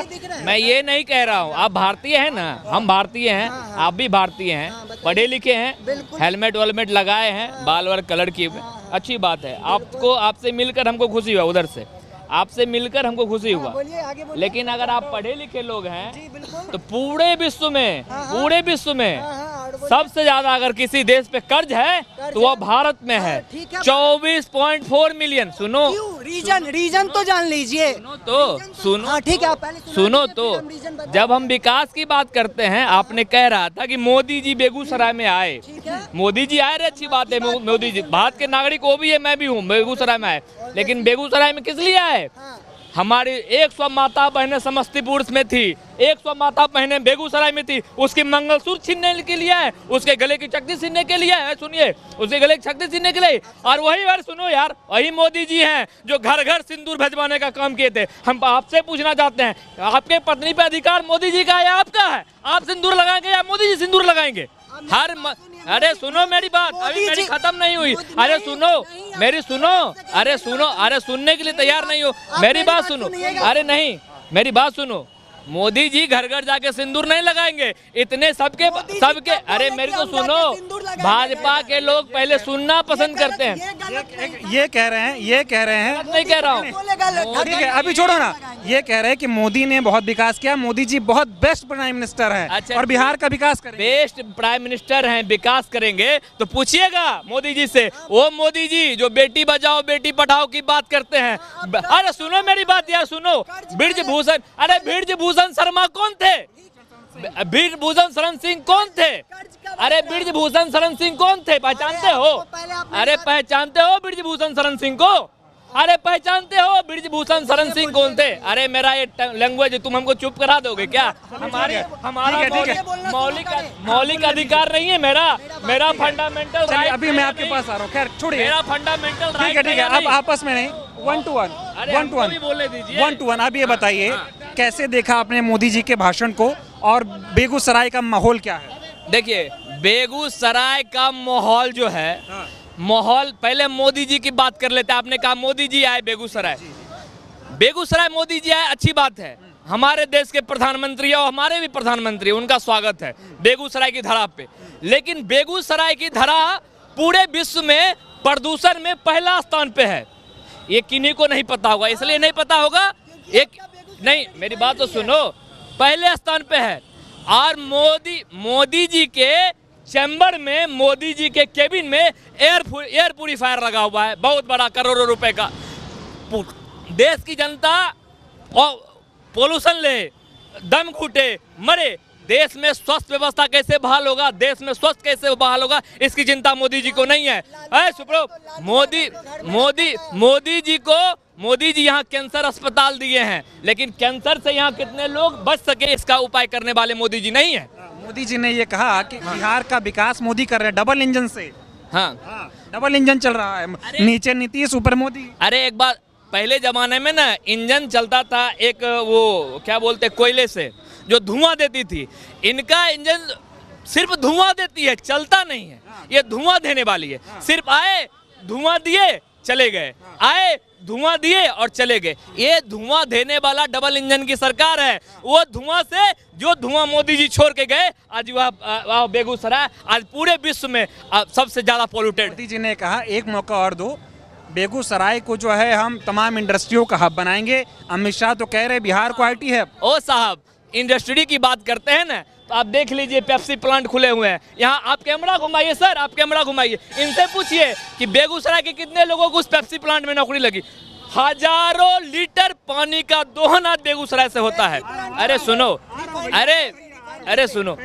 दिख रहे हैं? मैं ये नहीं कह रहा हूँ। आप भारतीय हैं ना, हम भारतीय हैं, आप भी भारतीय हैं, पढ़े लिखे हैं, हेलमेट वेलमेट लगाए हैं, बाल वाल कलर की, अच्छी बात है। आपको आपसे मिलकर हमको खुशी हुआ, उधर से आपसे मिलकर हमको खुशी हुआ। लेकिन अगर आप पढ़े लिखे लोग हैं तो पूरे विश्व में सबसे ज्यादा अगर किसी देश पे कर्ज है तो वह भारत में है। 24.4 मिलियन। सुनो, रीजन तो जान लीजिए। सुनो, ठीक है, सुनो तो जब हम विकास की बात करते हैं, आपने कह रहा था कि मोदी जी बेगूसराय में आए। मोदी जी आए, अच्छी बात है। मोदी जी भारत के नागरिक वो भी है, मैं भी हूँ, बेगूसराय में आए। लेकिन बेगूसराय में किस लिए आए? हमारी 100 माता बहनें समस्तीपुर में थी, 100 माता बहनें बेगूसराय में थी। उसकी मंगलसूत्र छीनने के लिए है, उसके गले की चक्की छीनने के लिए है। सुनिए, उसके गले की चक्की छीनने के लिए। और वही बार सुनो यार, वही मोदी जी हैं जो घर घर सिंदूर भिजवाने का काम किए थे। हम आपसे पूछना चाहते हैं, आपके पत्नी पे अधिकार मोदी जी का है या आपका है? आप सिंदूर लगाएंगे या मोदी जी सिंदूर लगाएंगे? अरे सुनो मेरी बात, अभी मेरी खत्म नहीं हुई। अरे सुनो मेरी, अरे सुनने के लिए तैयार नहीं हो। मेरी बात सुनो। अरे नहीं, मेरी बात सुनो। मोदी जी घर घर जाके सिंदूर नहीं लगाएंगे। इतने सबके अरे मेरी तो सुनो, भाजपा के लोग पहले सुनना पसंद करते हैं। ये कह रहे हैं नहीं कह रहा हूँ, ठीक है, अभी छोड़ो ना। ये कह रहे हैं कि मोदी ने बहुत विकास किया, मोदी जी बहुत बेस्ट प्राइम मिनिस्टर हैं। अच्छा, और बिहार का विकास करेंगे। बेस्ट प्राइम मिनिस्टर हैं, विकास करेंगे तो पूछिएगा मोदी जी से। वो मोदी जी जो बेटी बचाओ बेटी पढ़ाओ की बात करते हैं। अरे सुनो मेरी बात यार, सुनो। ब्रिजभूषण शर्मा कौन थे? ब्रिजभूषण शरण सिंह कौन थे? अरे ब्रिजभूषण शरण सिंह कौन थे? पहचानते हो? अरे पहचानते हो ब्रिजभूषण शरण सिंह को? अरे पहचानते हो ब्रिजभूषण शरण सिंह कौन थे? अरे मेरा ये लैंग्वेज तुम हमको चुप करा दोगे क्या? हमारा मौलिक अधिकार नहीं है मेरा फंडामेंटल राइट। अभी मैं आपके पास आ रहा हूँ, खैर छोड़िए, मेरा फंडामेंटल राइट। ठीक है, अब आपस में नहीं, वन टू वन। अब ये बताइए कैसे देखा आपने मोदी जी के भाषण को और बेगूसराय का माहौल क्या है? देखिए बेगूसराय का माहौल जो है, माहौल पहले मोदी जी की बात कर लेते हैं। आपने कहा मोदी जी आए बेगूसराय, मोदी जी आए, अच्छी बात है। हमारे देश के प्रधानमंत्री और हमारे भी प्रधानमंत्री, उनका स्वागत है बेगूसराय की धरा पे। लेकिन बेगूसराय की धरा पूरे विश्व में प्रदूषण में पहला स्थान पे है। ये किन्हीं को नहीं पता होगा, इसलिए नहीं पता होगा, नहीं मेरी बात तो सुनो, पहले स्थान पे है। और मोदी जी के चैम्बर में, मोदी जी के केबिन में एयर प्यूरीफायर लगा हुआ है, बहुत बड़ा, करोड़ों रुपए का। देश की जनता और पोल्यूशन ले, दम घुटे, मरे। देश में स्वास्थ्य व्यवस्था कैसे बहाल होगा, देश में स्वास्थ्य कैसे बहाल होगा, इसकी चिंता मोदी जी को नहीं है। मोदी जी यहाँ कैंसर अस्पताल दिए हैं, लेकिन कैंसर से यहाँ कितने लोग बच सके इसका उपाय करने वाले मोदी जी नहीं है। मोदी जी ने ये कहा कि बिहार का विकास मोदी कर रहे हैं डबल इंजन से। हाँ, डबल इंजन चल रहा है, नीचे नीतीश ऊपर मोदी। अरे एक बात, पहले जमाने में ना इंजन चलता था एक वो क्या बोलते कोयले से, जो धुआं देती थी। इनका इंजन सिर्फ धुआं देती है, चलता नहीं है। ये धुआं देने वाली है, सिर्फ आए धुआं दिए चले गए, आए धुआं दिए और चले गए। ये धुआं देने वाला डबल इंजन की सरकार है। वो धुआं से जो धुआं मोदी जी छोड़ के गए, आज वह बेगूसराय आज पूरे विश्व में सबसे ज्यादा पोल्यूटेड। मोदी जी ने कहा एक मौका और दो, बेगूसराय को जो है हम तमाम इंडस्ट्रियों का हब बनाएंगे। अमित शाह तो कह रहे बिहार को IT हब। ओ साहब, इंडस्ट्री की बात करते हैं ना, तो आप देख लीजिए पेप्सी प्लांट खुले हुए हैं यहाँ। आप कैमरा घुमाइए सर, आप कैमरा घुमाइए, इनसे पूछिए कि बेगूसराय के कितने लोगों को उस पेप्सी प्लांट में नौकरी लगी। हजारों लीटर पानी का दोहन आज बेगूसराय से होता है। अरे सुनो, अरे सुनो,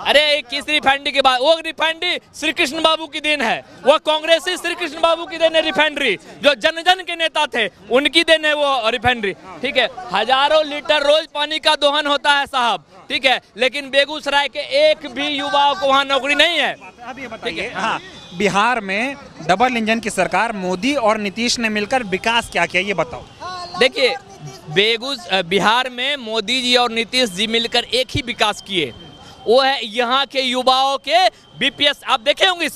अरे किस रिफाइनरी के बाद, वो रिफाइनरी श्री कृष्ण बाबू की देन है, वो कांग्रेसी श्री कृष्ण बाबू की देन है रिफाइनरी, जो जन जन के नेता थे उनकी देन है वो रिफाइनरी। ठीक है, हजारों लीटर रोज पानी का दोहन होता है साहब, ठीक है, लेकिन बेगूसराय के एक भी युवाओं को वहाँ नौकरी नहीं है। अब ये बताइए, हाँ, बिहार में डबल इंजन की सरकार मोदी और नीतीश ने मिलकर विकास क्या किया, ये बताओ। देखिए बिहार में मोदी जी और नीतीश जी मिलकर एक ही विकास किए, वो है यहाँ के युवाओं के BPS, आप देखे होंगे,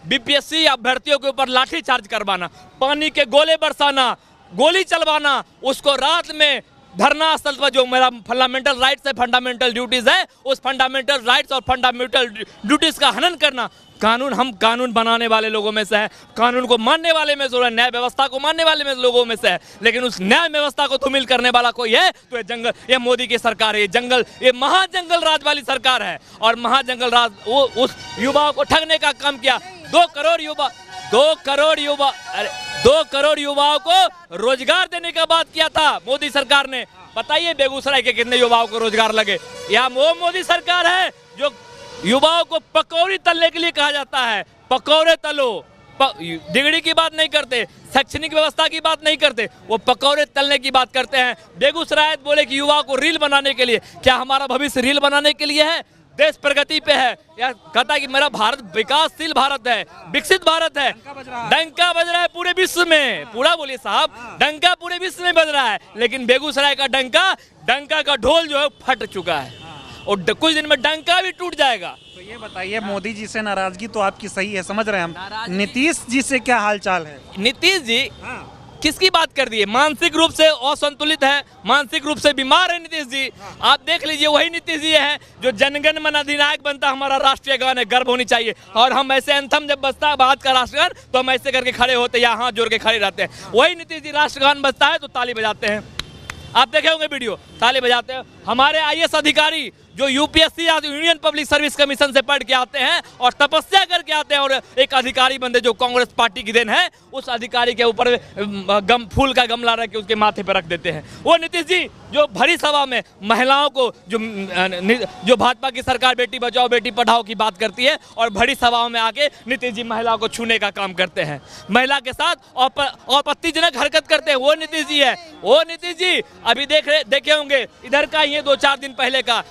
BPSC अभ्यर्थियों के ऊपर लाठी चार्ज करवाना, पानी के गोले बरसाना, गोली चलवाना, उसको रात में धरना स्थल पर, जो मेरा फंडामेंटल राइट्स है, फंडामेंटल ड्यूटीज है, उस फंडामेंटल राइट्स और फंडामेंटल ड्यूटीज का हनन करना। कानून, हम कानून बनाने वाले लोगों में से है, कानून को मानने वाले में से, न्याय व्यवस्था को मानने वाले में लोगों में से है, लेकिन उस न्याय व्यवस्था को धूमिल करने वाला कोई है तो ये जंगल, ये मोदी की सरकार है, ये जंगल, ये महाजंगल राज वाली सरकार है। और महाजंगल राज वो उस युवाओं को ठगने का काम किया। 2 करोड़ युवाओं को रोजगार देने का बात किया था मोदी सरकार ने। बताइए बेगूसराय के कितने युवाओं को रोजगार लगे? या वो मोदी सरकार है जो युवाओं को पकौड़ी तलने के लिए कहा जाता है, पकौड़े तलो, डिग्री की बात नहीं करते, शैक्षणिक व्यवस्था की बात नहीं करते, वो पकौड़े तलने की बात करते हैं। बेगूसराय बोले कि युवाओं को रील बनाने के लिए, क्या हमारा भविष्य रील बनाने के लिए है? देश प्रगति पे है, या कहता है कि मेरा भारत विकासशील भारत है, विकसित भारत है। डंका बज रहा है पूरे विश्व में, पूरा बोलिए साहब, डंका पूरे विश्व में बज रहा है, लेकिन बेगूसराय का डंका का ढोल जो है फट चुका है और कुछ दिन में डंका भी टूट जाएगा। तो ये बताइए, मोदी जी से नाराजगी तो आपकी सही है, समझ रहे हैं हम, नीतीश जी से क्या हालचाल है? नीतीश जी किसकी बात कर दी है? मानसिक रूप से असंतुलित है, मानसिक रूप से बीमार है नीतीश जी। आप देख लीजिए, वही नीतीश जी हैं जो जनगण मन अधिनायक बनता हमारा राष्ट्रीय गान है, गर्व होनी चाहिए। और हम ऐसे एंथम जब बजता है भारत का राष्ट्रगान तो हम ऐसे करके खड़े होते हैं, यहाँ हाथ जोड़ के खड़े रहते हैं। वही नीतीश जी राष्ट्रगान बजता है तो ताली बजाते हैं। आप देखे होंगे वीडियो, ताली बजाते हैं। हमारे आईएएस अधिकारी जो यूपीएससी या यूनियन पब्लिक सर्विस कमीशन से पढ़ के आते हैं और तपस्या करके आते हैं और एक अधिकारी बनते, जो कांग्रेस पार्टी की देन है, उस अधिकारी के ऊपर फूल का गमला रख के उसके माथे पर रख देते हैं। वो नीतीश जी जो भरी सभा में महिलाओं को जो भाजपा की सरकार बेटी बचाओ बेटी पढ़ाओ की बात करती है और भरी सभाओं में आके नीतीश जी महिलाओं को छूने का काम करते हैं, महिला के साथ आपत्तिजनक हरकत करते हैं, वो नीतीश जी है। वो नीतीश जी अभी देखे होंगे इधर का ये 2-4 दिन पहले का,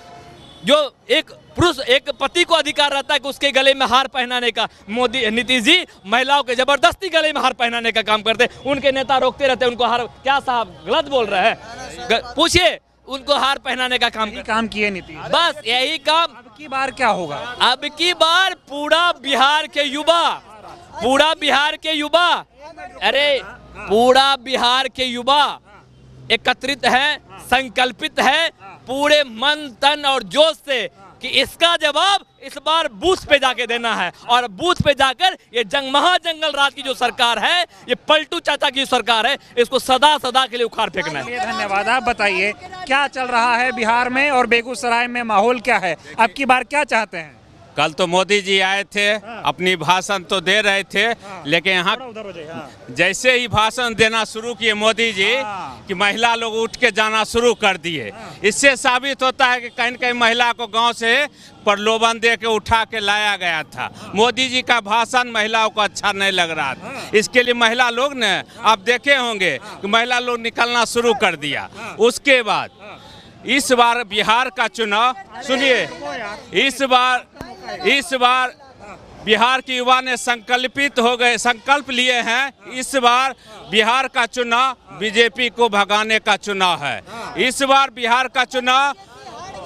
जो एक पुरुष एक पति को अधिकार रहता है कि उसके गले में हार पहनाने का, नीतीश जी महिलाओं के जबरदस्ती गले में हार पहनाने का काम करते हैं। उनके नेता रोकते रहते हैं उनको हार, क्या साहब गलत बोल रहे हैं, पूछिए, उनको हार पहनाने का काम किए नीतीश, बस यही काम। अब की बार क्या होगा? अब की बार पूरा बिहार के युवा एकत्रित है, संकल्पित है पूरे मन तन और जोश से कि इसका जवाब इस बार बूथ पे जाके देना है, और बूथ पे जाकर ये महाजंगल राज की जो सरकार है, ये पलटू चाचा की सरकार है, इसको सदा सदा के लिए उखाड़ फेंकना है। धन्यवाद। आप बताइए क्या चल रहा है बिहार में और बेगूसराय में, माहौल क्या है? अब की बार क्या चाहते हैं? कल तो मोदी जी आए थे, अपनी भाषण तो दे रहे थे, लेकिन यहाँ जैसे ही भाषण देना शुरू किए मोदी जी कि महिला लोग उठ के जाना शुरू कर दिए। इससे साबित होता है कि कहीं न कहीं महिला को गांव से प्रलोभन दे के उठा के लाया गया था। मोदी जी का भाषण महिलाओं को अच्छा नहीं लग रहा था, इसके लिए महिला लोग ने, आप देखे होंगे कि महिला लोग निकलना शुरू कर दिया। उसके बाद इस बार बिहार का चुनाव सुनिए, इस बार बिहार के युवा ने संकल्प लिए हैं। इस बार बिहार का चुनाव बीजेपी को भगाने का चुनाव है। इस बार बिहार का चुनाव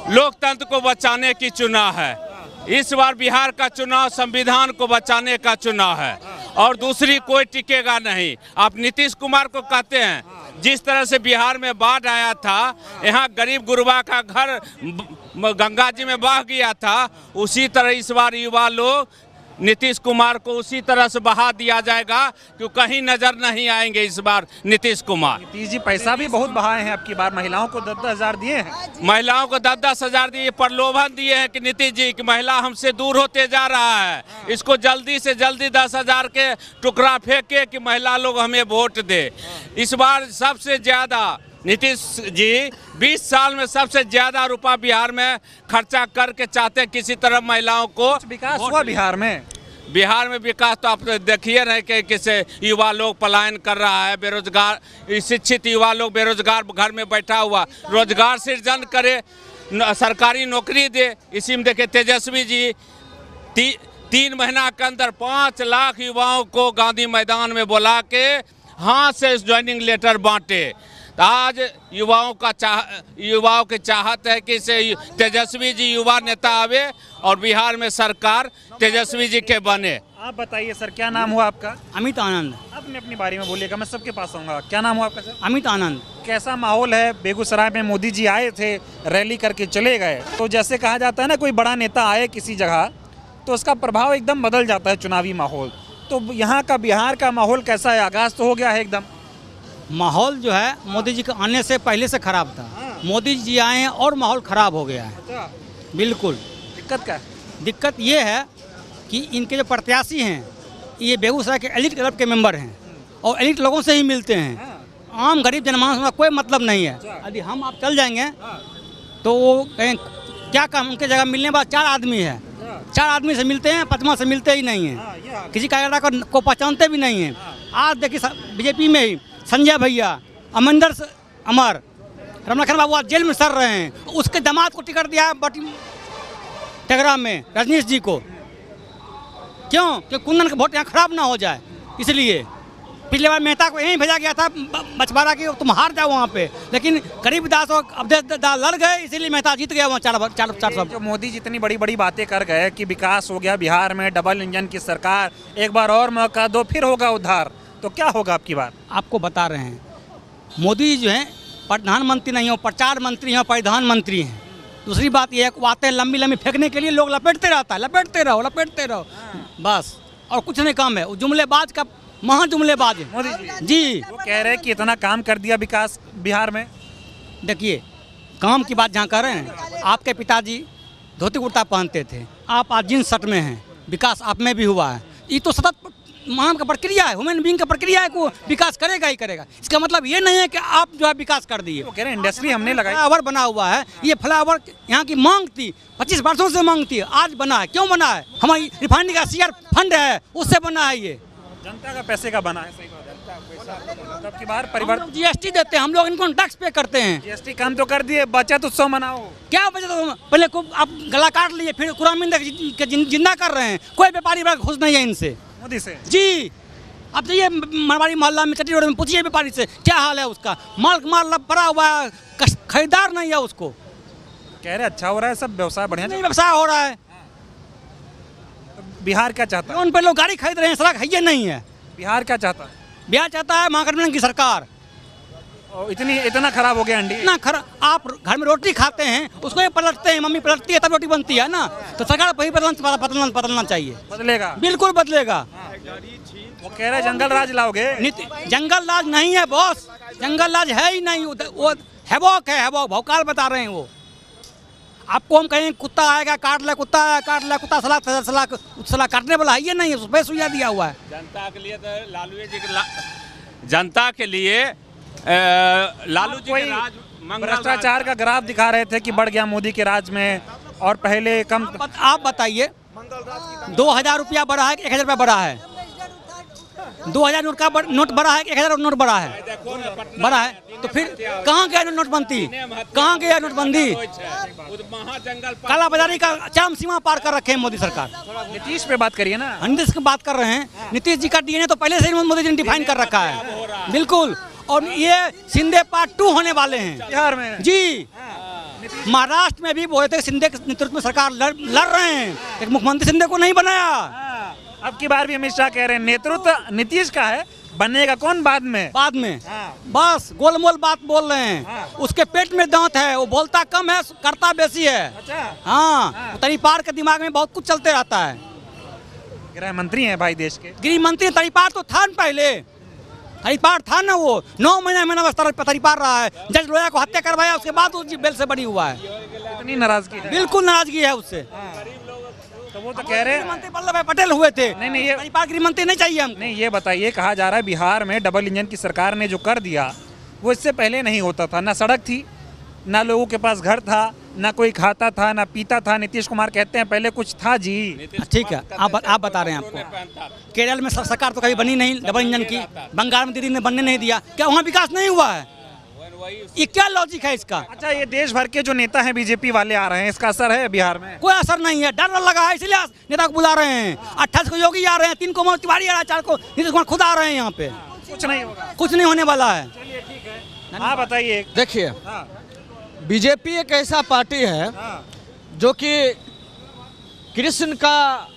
लोकतंत्र को बचाने की चुनाव है। इस बार बिहार का चुनाव संविधान को बचाने का चुनाव है, और दूसरी कोई टिकेगा नहीं। आप नीतीश कुमार को कहते हैं, जिस तरह से बिहार में बाढ़ आया था, यहाँ गरीब गुरबा का घर गंगा जी में बह गया था, उसी तरह इस बार युवा लोग नीतीश कुमार को उसी तरह से बहा दिया जाएगा कि कहीं नजर नहीं आएंगे इस बार नीतीश कुमार। नीतीश जी पैसा भी बहुत बहाए हैं अब की बार, महिलाओं को 10-10 हज़ार दिए हैं। महिलाओं को 10-10 हज़ार दिए, प्रलोभन दिए हैं कि नीतीश जी की महिला हमसे दूर होते जा रहा है, इसको जल्दी से जल्दी 10 हज़ार के टुकड़ा फेंके कि महिला लोग हमें वोट दे। इस बार सबसे ज्यादा नीतीश जी 20 साल में सबसे ज्यादा रुपया बिहार में खर्चा करके चाहते हैं किसी तरह महिलाओं को विकास हुआ बिहार में। बिहार में विकास तो आप देखिए रहे कि किसे युवा लोग पलायन कर रहा है, बेरोजगार शिक्षित युवा लोग बेरोजगार घर में बैठा हुआ, रोजगार सृजन करे, सरकारी नौकरी दे। इसी में देखे तेजस्वी जी 3 महीना के अंदर 5 लाख युवाओं को गांधी मैदान में बुला के हाथ से ज्वाइनिंग लेटर बांटे। आज युवाओं की चाहत है कि से तेजस्वी जी युवा नेता आवे और बिहार में सरकार तेजस्वी जी के बने। आप बताइए सर, क्या नाम हुआ आपका? अमित आनंद। अपने अपनी बारे में बोलिएगा, मैं सबके पास आऊँगा। क्या नाम हुआ आपका सर? अमित आनंद। कैसा माहौल है बेगूसराय में? मोदी जी आए थे, रैली करके चले गए, तो जैसे कहा जाता है ना, कोई बड़ा नेता आए किसी जगह तो उसका प्रभाव एकदम बदल जाता है चुनावी माहौल। तो यहाँ का बिहार का माहौल कैसा है? आगाज तो हो गया है एकदम। माहौल जो है मोदी जी के आने से पहले से खराब था, मोदी जी आए हैं और माहौल खराब हो गया है। बिल्कुल। दिक्कत क्या? दिक्कत ये है कि इनके जो प्रत्याशी हैं ये बेगूसराय के एलिट क्लब के मेंबर हैं और एलिट लोगों से ही मिलते हैं। आम गरीब जनमानस का कोई मतलब नहीं है। यदि हम आप चल जाएंगे तो वो कहें क्या काम, उनके जगह मिलने बाद 4 आदमी है, 4 आदमी से मिलते हैं, 5वां से मिलते ही नहीं है, किसी कार्यकर्ता को पहचानते भी नहीं है। आज देखिए बीजेपी में ही संजय भैया, अमरिंदर अमर, रमनाथन बाबू आज जेल में सड़ रहे हैं, उसके दामाद को टिकट दिया है टेगरा में रजनीश जी को। क्यों? कि कुंदन का वोट यहाँ खराब ना हो जाए, इसलिए पिछले बार मेहता को यहीं भेजा गया था बछवाड़ा की, तुम हार जाओ वहाँ पे, लेकिन गरीब दास और अवधेश दास लड़ गए, इसीलिए मेहता जीत गया वहाँ 400। जो मोदी जितनी बड़ी बड़ी बातें कर गए कि विकास हो गया बिहार में, डबल इंजन की सरकार, एक बार और मौका दो फिर होगा उद्धार, तो क्या होगा आपकी बात? आपको बता रहे हैं, मोदी जो हैं प्रधानमंत्री नहीं हो, प्रचार मंत्री हैं, प्रधानमंत्री हैं। दूसरी बात यह है कि आते हैं लंबी लंबी फेंकने के लिए, लोग लपेटते रहता है, लपेटते रहो बस, और कुछ नहीं काम है। वो जुमलेबाज का महा जुमलेबाज है मोदी जी। वो कह रहे हैं कि इतना काम कर दिया विकास बिहार में। देखिए काम की बात जहाँ कर रहे हैं, आपके पिताजी धोती कुर्ता पहनते थे, आप आज जींस शर्ट में हैं, विकास आप में भी हुआ है। ये तो सतत मानव का प्रक्रिया है, ह्यूमन बीइंग का प्रक्रिया है, को विकास करेगा ही करेगा। इसका मतलब ये नहीं है कि आप जो है विकास कर दिए। वो कह रहे हैं इंडस्ट्री हमने लगाई, फ्लाईओवर बना हुआ है, ये फ्लाईओवर यहाँ की मांग थी, 25 वर्षों से मांग थी, आज बना है। क्यों बना है? हमारी रिफाइनरी का शेयर फंड है, उससे बना है। ये जनता का पैसे का बना है। सही बात है। अब की बार परिवर्तन, जीएसटी देते हैं हम लोग, इनको टैक्स पे करते हैं। जीएसटी कम तो कर दिए, बचत उत्सव मनाओ। क्या बचत? पहले को आप गला काट लिए, फिर कुरान के जिंदा कर रहे हैं। कोई व्यापारी बड़ा खुश नहीं है इनसे, मोदी से जी। अब जाइए हमारी मोहल्ला में चट्टी रोड में पूछिए व्यापारी से क्या हाल है उसका। माल पड़ा हुआ है, खरीदार नहीं है उसको। कह रहे अच्छा हो रहा है, सब व्यवसाय बढ़िया नहीं व्यवसाय हो रहा है। बिहार क्या चाहता है? उन पे लोग गाड़ी खरीद रहे हैं, सड़क है ये नहीं है। बिहार क्या चाहता है? बिहार चाहता है महागठबंधन की सरकार। और इतना खराब हो गया अंडी, इतना खराब। आप घर में रोटी खाते हैं, उसको ही पलटते हैं, मम्मी पलटती है तब रोटी बनती है ना। तो सरकार वही बदलना चाहिए। बदलेगा, बिल्कुल बदलेगा। वो कह रहे जंगल राज लाओगे। जंगल राज नहीं है बॉस, जंगल राज है ही नहीं। वो हैवॉक है, हैवॉक भौकाल बता रहे हैं वो। आपको हम कहें कुत्ता आएगा काट ले, कुत्ता आया काट ले, कुत्ता सलाह काटने वाला है ये नहीं है, उस पर सुइया दिया हुआ है। जनता के लिए तो लालू जी जनता के लिए लालू जी के राज भ्रष्टाचार का ग्राफ दिखा रहे थे कि बढ़ गया मोदी के राज में, और पहले कम। आप बताइए 2000 रुपया बढ़ा है, 1000 रुपया बढ़ा है। 2000 नोट का नोट बढ़ा है, 1000 नोट बढ़ा है। तो फिर कहाँ गया नोटबंदी? कहाँ गया नोटबंदी? काला बाजारी का चरम सीमा पार कर रखे हैं मोदी सरकार। नीतीश पे बात करिए ना। नीतीश की बात कर रहे हैं। नीतीश जी का डीएनए तो पहले से ही मोदी जी ने डिफाइन कर रखा है, बिल्कुल। और ये शिंदे पार्ट 2 होने वाले हैं बिहार में, जी। महाराष्ट्र में भी बोले थे शिंदे के नेतृत्व में सरकार लड़ रहे हैं, एक मुख्यमंत्री शिंदे को नहीं बनाया। अब की बार भी अमित शाह कह रहे हैं नेतृत्व नीतीश का है, बनेगा कौन बाद में। बस गोलमोल बात बोल रहे हैं। उसके पेट में दांत है, वो बोलता कम है, करता बेसी है। हाँ, तरीपार के दिमाग में बहुत कुछ चलते रहता है। गृह मंत्री हैं भाई देश के। गृह मंत्री तरीपार तो था न पहले, तरीपार था ना वो। 9 महीना बस तरीपार रहा है। जज लोया को हत्या करवाया, उसके बाद वो बेल से बड़ी हुआ है। इतनी नाराजगी है? बिल्कुल नाराजगी है उससे। तो वो तो कह रहे हैं मंत्री वल्लभ भाई पटेल हुए थे। नहीं ये गृह मंत्री नहीं चाहिए हमको। नहीं, ये बताइए, कहा जा रहा है बिहार में डबल इंजन की सरकार ने जो कर दिया वो इससे पहले नहीं होता था। ना सड़क थी, ना लोगों के पास घर था, ना कोई खाता था, ना पीता था। नीतीश कुमार कहते हैं पहले कुछ था जी। ठीक है, आप बता रहे हैं आपको। केरल में सरकार तो कभी बनी नहीं डबल इंजन की, बंगाल में दीदी ने बनने नहीं दिया। क्या वहाँ विकास नहीं हुआ है? ये क्या लॉजिक है इसका? अच्छा, ये देश भर के जो नेता हैं बीजेपी वाले आ रहे हैं, इसका असर है बिहार में? कोई असर नहीं है, डर लगा है, इसलिए नेता को बुला रहे हैं। 28 को योगी आ रहे हैं, 3 को मनोज तिवारी आ रहा है, 4 को नीतीश कुमार खुद आ रहे हैं यहाँ पे। कुछ नहीं होगा, कुछ नहीं होने वाला है। चलिए ठीक है, हाँ बताइए। देखिए, बीजेपी एक ऐसा पार्टी है जो कि कृष्ण का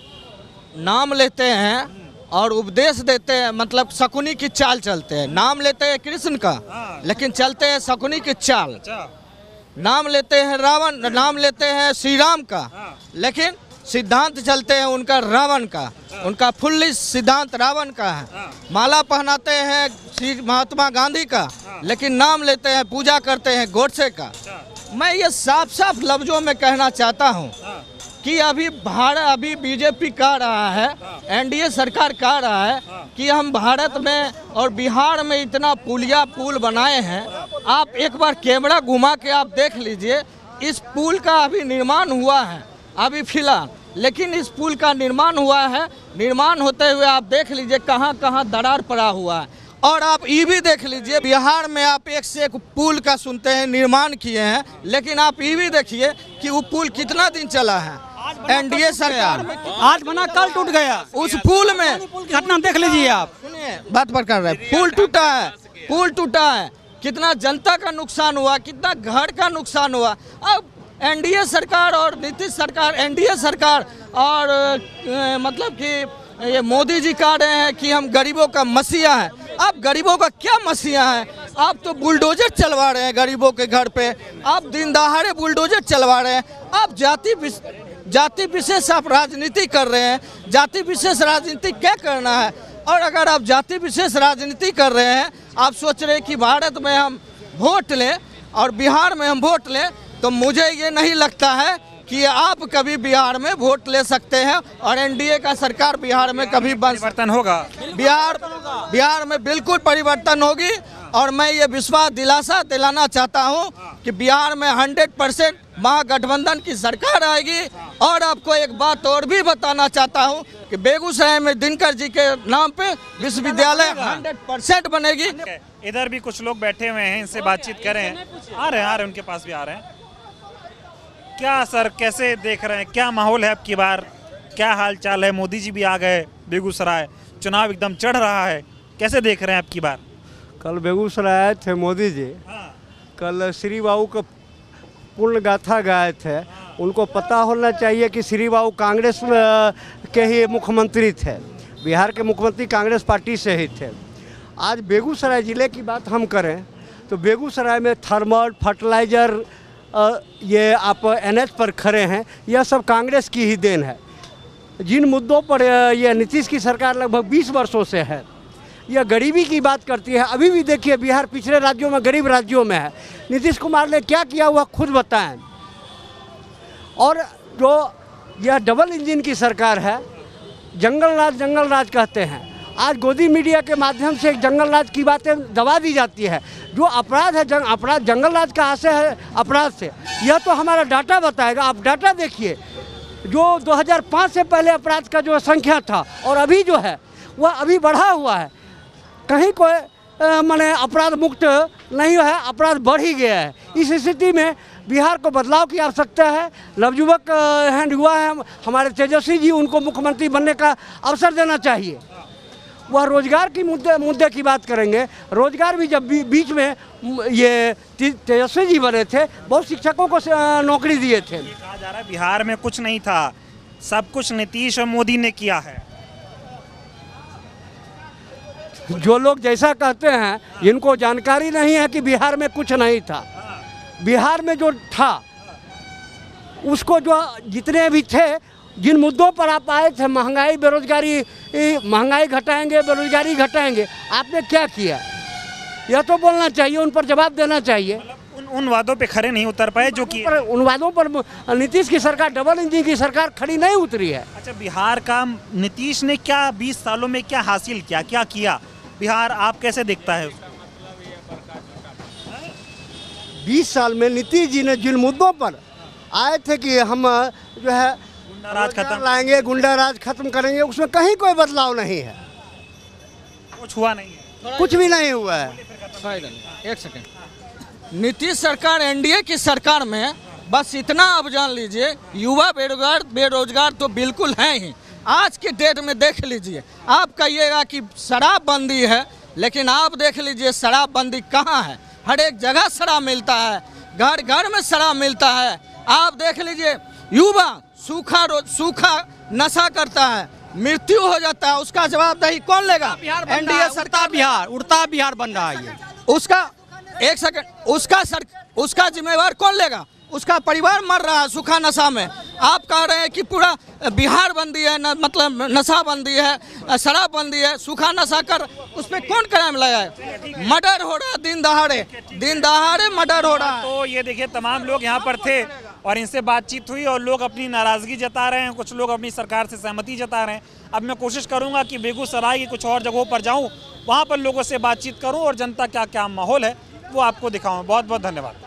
नाम लेते हैं और उपदेश देते हैं, मतलब शकुनी की चाल चलते हैं। नाम लेते हैं कृष्ण का, लेकिन चलते हैं शकुनी की चाल। नाम लेते हैं रावण, नाम लेते हैं श्री राम का, लेकिन सिद्धांत चलते हैं उनका रावण का। उनका फुल्ली सिद्धांत रावण का है। माला पहनाते हैं श्री महात्मा गांधी का, लेकिन नाम लेते हैं, पूजा करते हैं गोडसे का। मैं ये साफ साफ लफ्जों में कहना चाहता हूँ कि अभी बीजेपी कह रहा है, एनडीए सरकार कह रहा है कि हम भारत में और बिहार में इतना पुल बनाए हैं। आप एक बार कैमरा घुमा के आप देख लीजिए, इस पुल का अभी निर्माण हुआ है अभी फिलहाल, लेकिन इस पुल का निर्माण हुआ है। निर्माण होते हुए आप देख लीजिए कहाँ कहाँ दरार पड़ा हुआ है। और आप ये भी देख लीजिए, बिहार में आप एक से एक पुल का सुनते हैं निर्माण किए हैं, लेकिन आप ये भी देखिए कि वो पुल कितना दिन चला है। एनडीए सरकार आज बना कल टूट गया। उस पुल में घटना देख लीजिए आप। सुनिए, बात पर कर रहे हैं, पुल टूटा है, कितना जनता का नुकसान हुआ, कितना घर का नुकसान हुआ। अब एनडीए सरकार और नीतीश सरकार, एनडीए सरकार और मतलब कि ये मोदी जी कह रहे हैं कि हम गरीबों का मसीहा है। आप गरीबों का क्या मसीहा है? आप तो बुलडोजर चलवा रहे हैं गरीबों के घर पे, आप दिन दहाड़े बुलडोजर चलवा रहे हैं। आप जाति विशेष आप राजनीति कर रहे हैं। जाति विशेष राजनीति क्या करना है? और अगर आप जाति विशेष राजनीति कर रहे हैं, आप सोच रहे हैं कि भारत में हम वोट लें और बिहार में हम वोट लें, तो मुझे ये नहीं लगता है कि आप कभी बिहार में वोट ले सकते हैं और एनडीए का सरकार बिहार में कभी परिवर्तन होगा। बिहार में बिल्कुल परिवर्तन होगी। और मैं ये विश्वास दिलासा दिलाना चाहता हूँ कि बिहार में 100% महागठबंधन की सरकार आएगी। और आपको एक बात और भी बताना चाहता हूँ कि बेगूसराय में दिनकर जी के नाम पे विश्वविद्यालय 100% बनेगी। इधर भी कुछ लोग बैठे हुए हैं, इनसे बातचीत करें। आ रहे हैं उनके पास भी आ रहे हैं। क्या सर, कैसे देख रहे हैं, क्या माहौल है अब की बार, क्या हाल चाल है? मोदी जी भी आ गए बेगूसराय, चुनाव एकदम चढ़ रहा है, कैसे देख रहे हैं अब की बार? कल बेगूसराय आए थे मोदी जी। कल श्री बाबू का पूर्ण गाथा गाए थे। उनको पता होना चाहिए कि श्री बाबू कांग्रेस के ही मुख्यमंत्री थे, बिहार के मुख्यमंत्री कांग्रेस पार्टी से ही थे। आज बेगूसराय ज़िले की बात हम करें तो बेगूसराय में थर्मल, फर्टिलाइज़र, ये आप एनएच पर खड़े हैं, यह सब कांग्रेस की ही देन है। जिन मुद्दों पर यह नीतीश की सरकार लगभग 20 वर्षों से है, यह गरीबी की बात करती है। अभी भी देखिए बिहार पिछड़े राज्यों में, गरीब राज्यों में है। नीतीश कुमार ने क्या किया हुआ खुद बताएं। और जो यह डबल इंजन की सरकार है, जंगल राज कहते हैं। आज गोदी मीडिया के माध्यम से जंगल राज की बातें दबा दी जाती है। जो अपराध है, अपराध जंगल राज का आशय है अपराध से, यह तो हमारा डाटा बताएगा। आप डाटा देखिए, जो 2005 से पहले अपराध का जो संख्या था और अभी जो है वह अभी बढ़ा हुआ है। कहीं कोई माने अपराध मुक्त नहीं है, अपराध बढ़ ही गया है। इस स्थिति में बिहार को बदलाव की आवश्यकता है। नवयुवक हैं, युवा हैं हमारे तेजस्वी जी, उनको मुख्यमंत्री बनने का अवसर देना चाहिए। वह रोजगार की मुद्दे की बात करेंगे। रोजगार भी जब बीच में ये तेजस्वी जी बने थे, बहुत शिक्षकों को नौकरी दिए थे। कहा जा रहा है बिहार में कुछ नहीं था, सब कुछ नीतीश और मोदी ने किया है। जो लोग जैसा कहते हैं, इनको जानकारी नहीं है कि बिहार में कुछ नहीं था। बिहार में जो था उसको, जो जितने भी थे, जिन मुद्दों पर आप आए थे, महंगाई, बेरोजगारी, महंगाई घटाएंगे, बेरोजगारी घटाएंगे, आपने क्या किया? यह तो बोलना चाहिए, उन पर जवाब देना चाहिए। उन वादों पे खड़े नहीं उतर पाए, जो कि उन वादों पर नीतीश की सरकार, डबल इंजन की सरकार खड़ी नहीं उतरी है। अच्छा, बिहार का नीतीश ने क्या 20 सालों में क्या हासिल किया, क्या किया बिहार, आप कैसे देखता है? 20 साल में नीतीश जी ने जिन मुद्दों पर आए थे कि हम जो है गुंडाराज खत्म लाएंगे, गुंडाराज खत्म करेंगे, उसमें कहीं कोई बदलाव नहीं है। कुछ हुआ नहीं है, कुछ भी नहीं हुआ है। एक सेकंड, नीतीश सरकार एनडीए की सरकार में बस इतना आप जान लीजिए, युवा बेरोजगार तो बिल्कुल हैं ही। आज के डेट में देख लीजिए, आप कहिएगा कि शराबबंदी है, लेकिन आप देख लीजिए शराबबंदी कहाँ है। हर एक जगह शराब मिलता है, घर घर में शराब मिलता है। आप देख लीजिए, युवा सूखा नशा करता है, मृत्यु हो जाता है, उसका जवाबदेही कौन लेगा? एनडीए सरकार। उड़ता बिहार बन रहा है ये। उसका एक सेकंड, उसका जिम्मेवार कौन लेगा? उसका परिवार मर रहा है सूखा नशा में। आप कह रहे हैं कि पूरा बिहार बंदी है, मतलब नशा बंदी है, शराब बंदी है, सूखा नशा कर, उस पर कौन क्राइम लगा है? मर्डर हो रहा है, दिन दहाड़े मर्डर हो रहा है। तो ये देखिए, तमाम लोग यहाँ पर थे और इनसे बातचीत हुई और लोग अपनी नाराज़गी जता रहे हैं, कुछ लोग अपनी सरकार से सहमति जता रहे हैं। अब मैं कोशिश करूँगा कि बेगूसराय की कुछ और जगहों पर जाऊँ, वहाँ पर लोगों से बातचीत करूँ और जनता क्या क्या माहौल है वो आपको दिखाऊँ। बहुत बहुत धन्यवाद।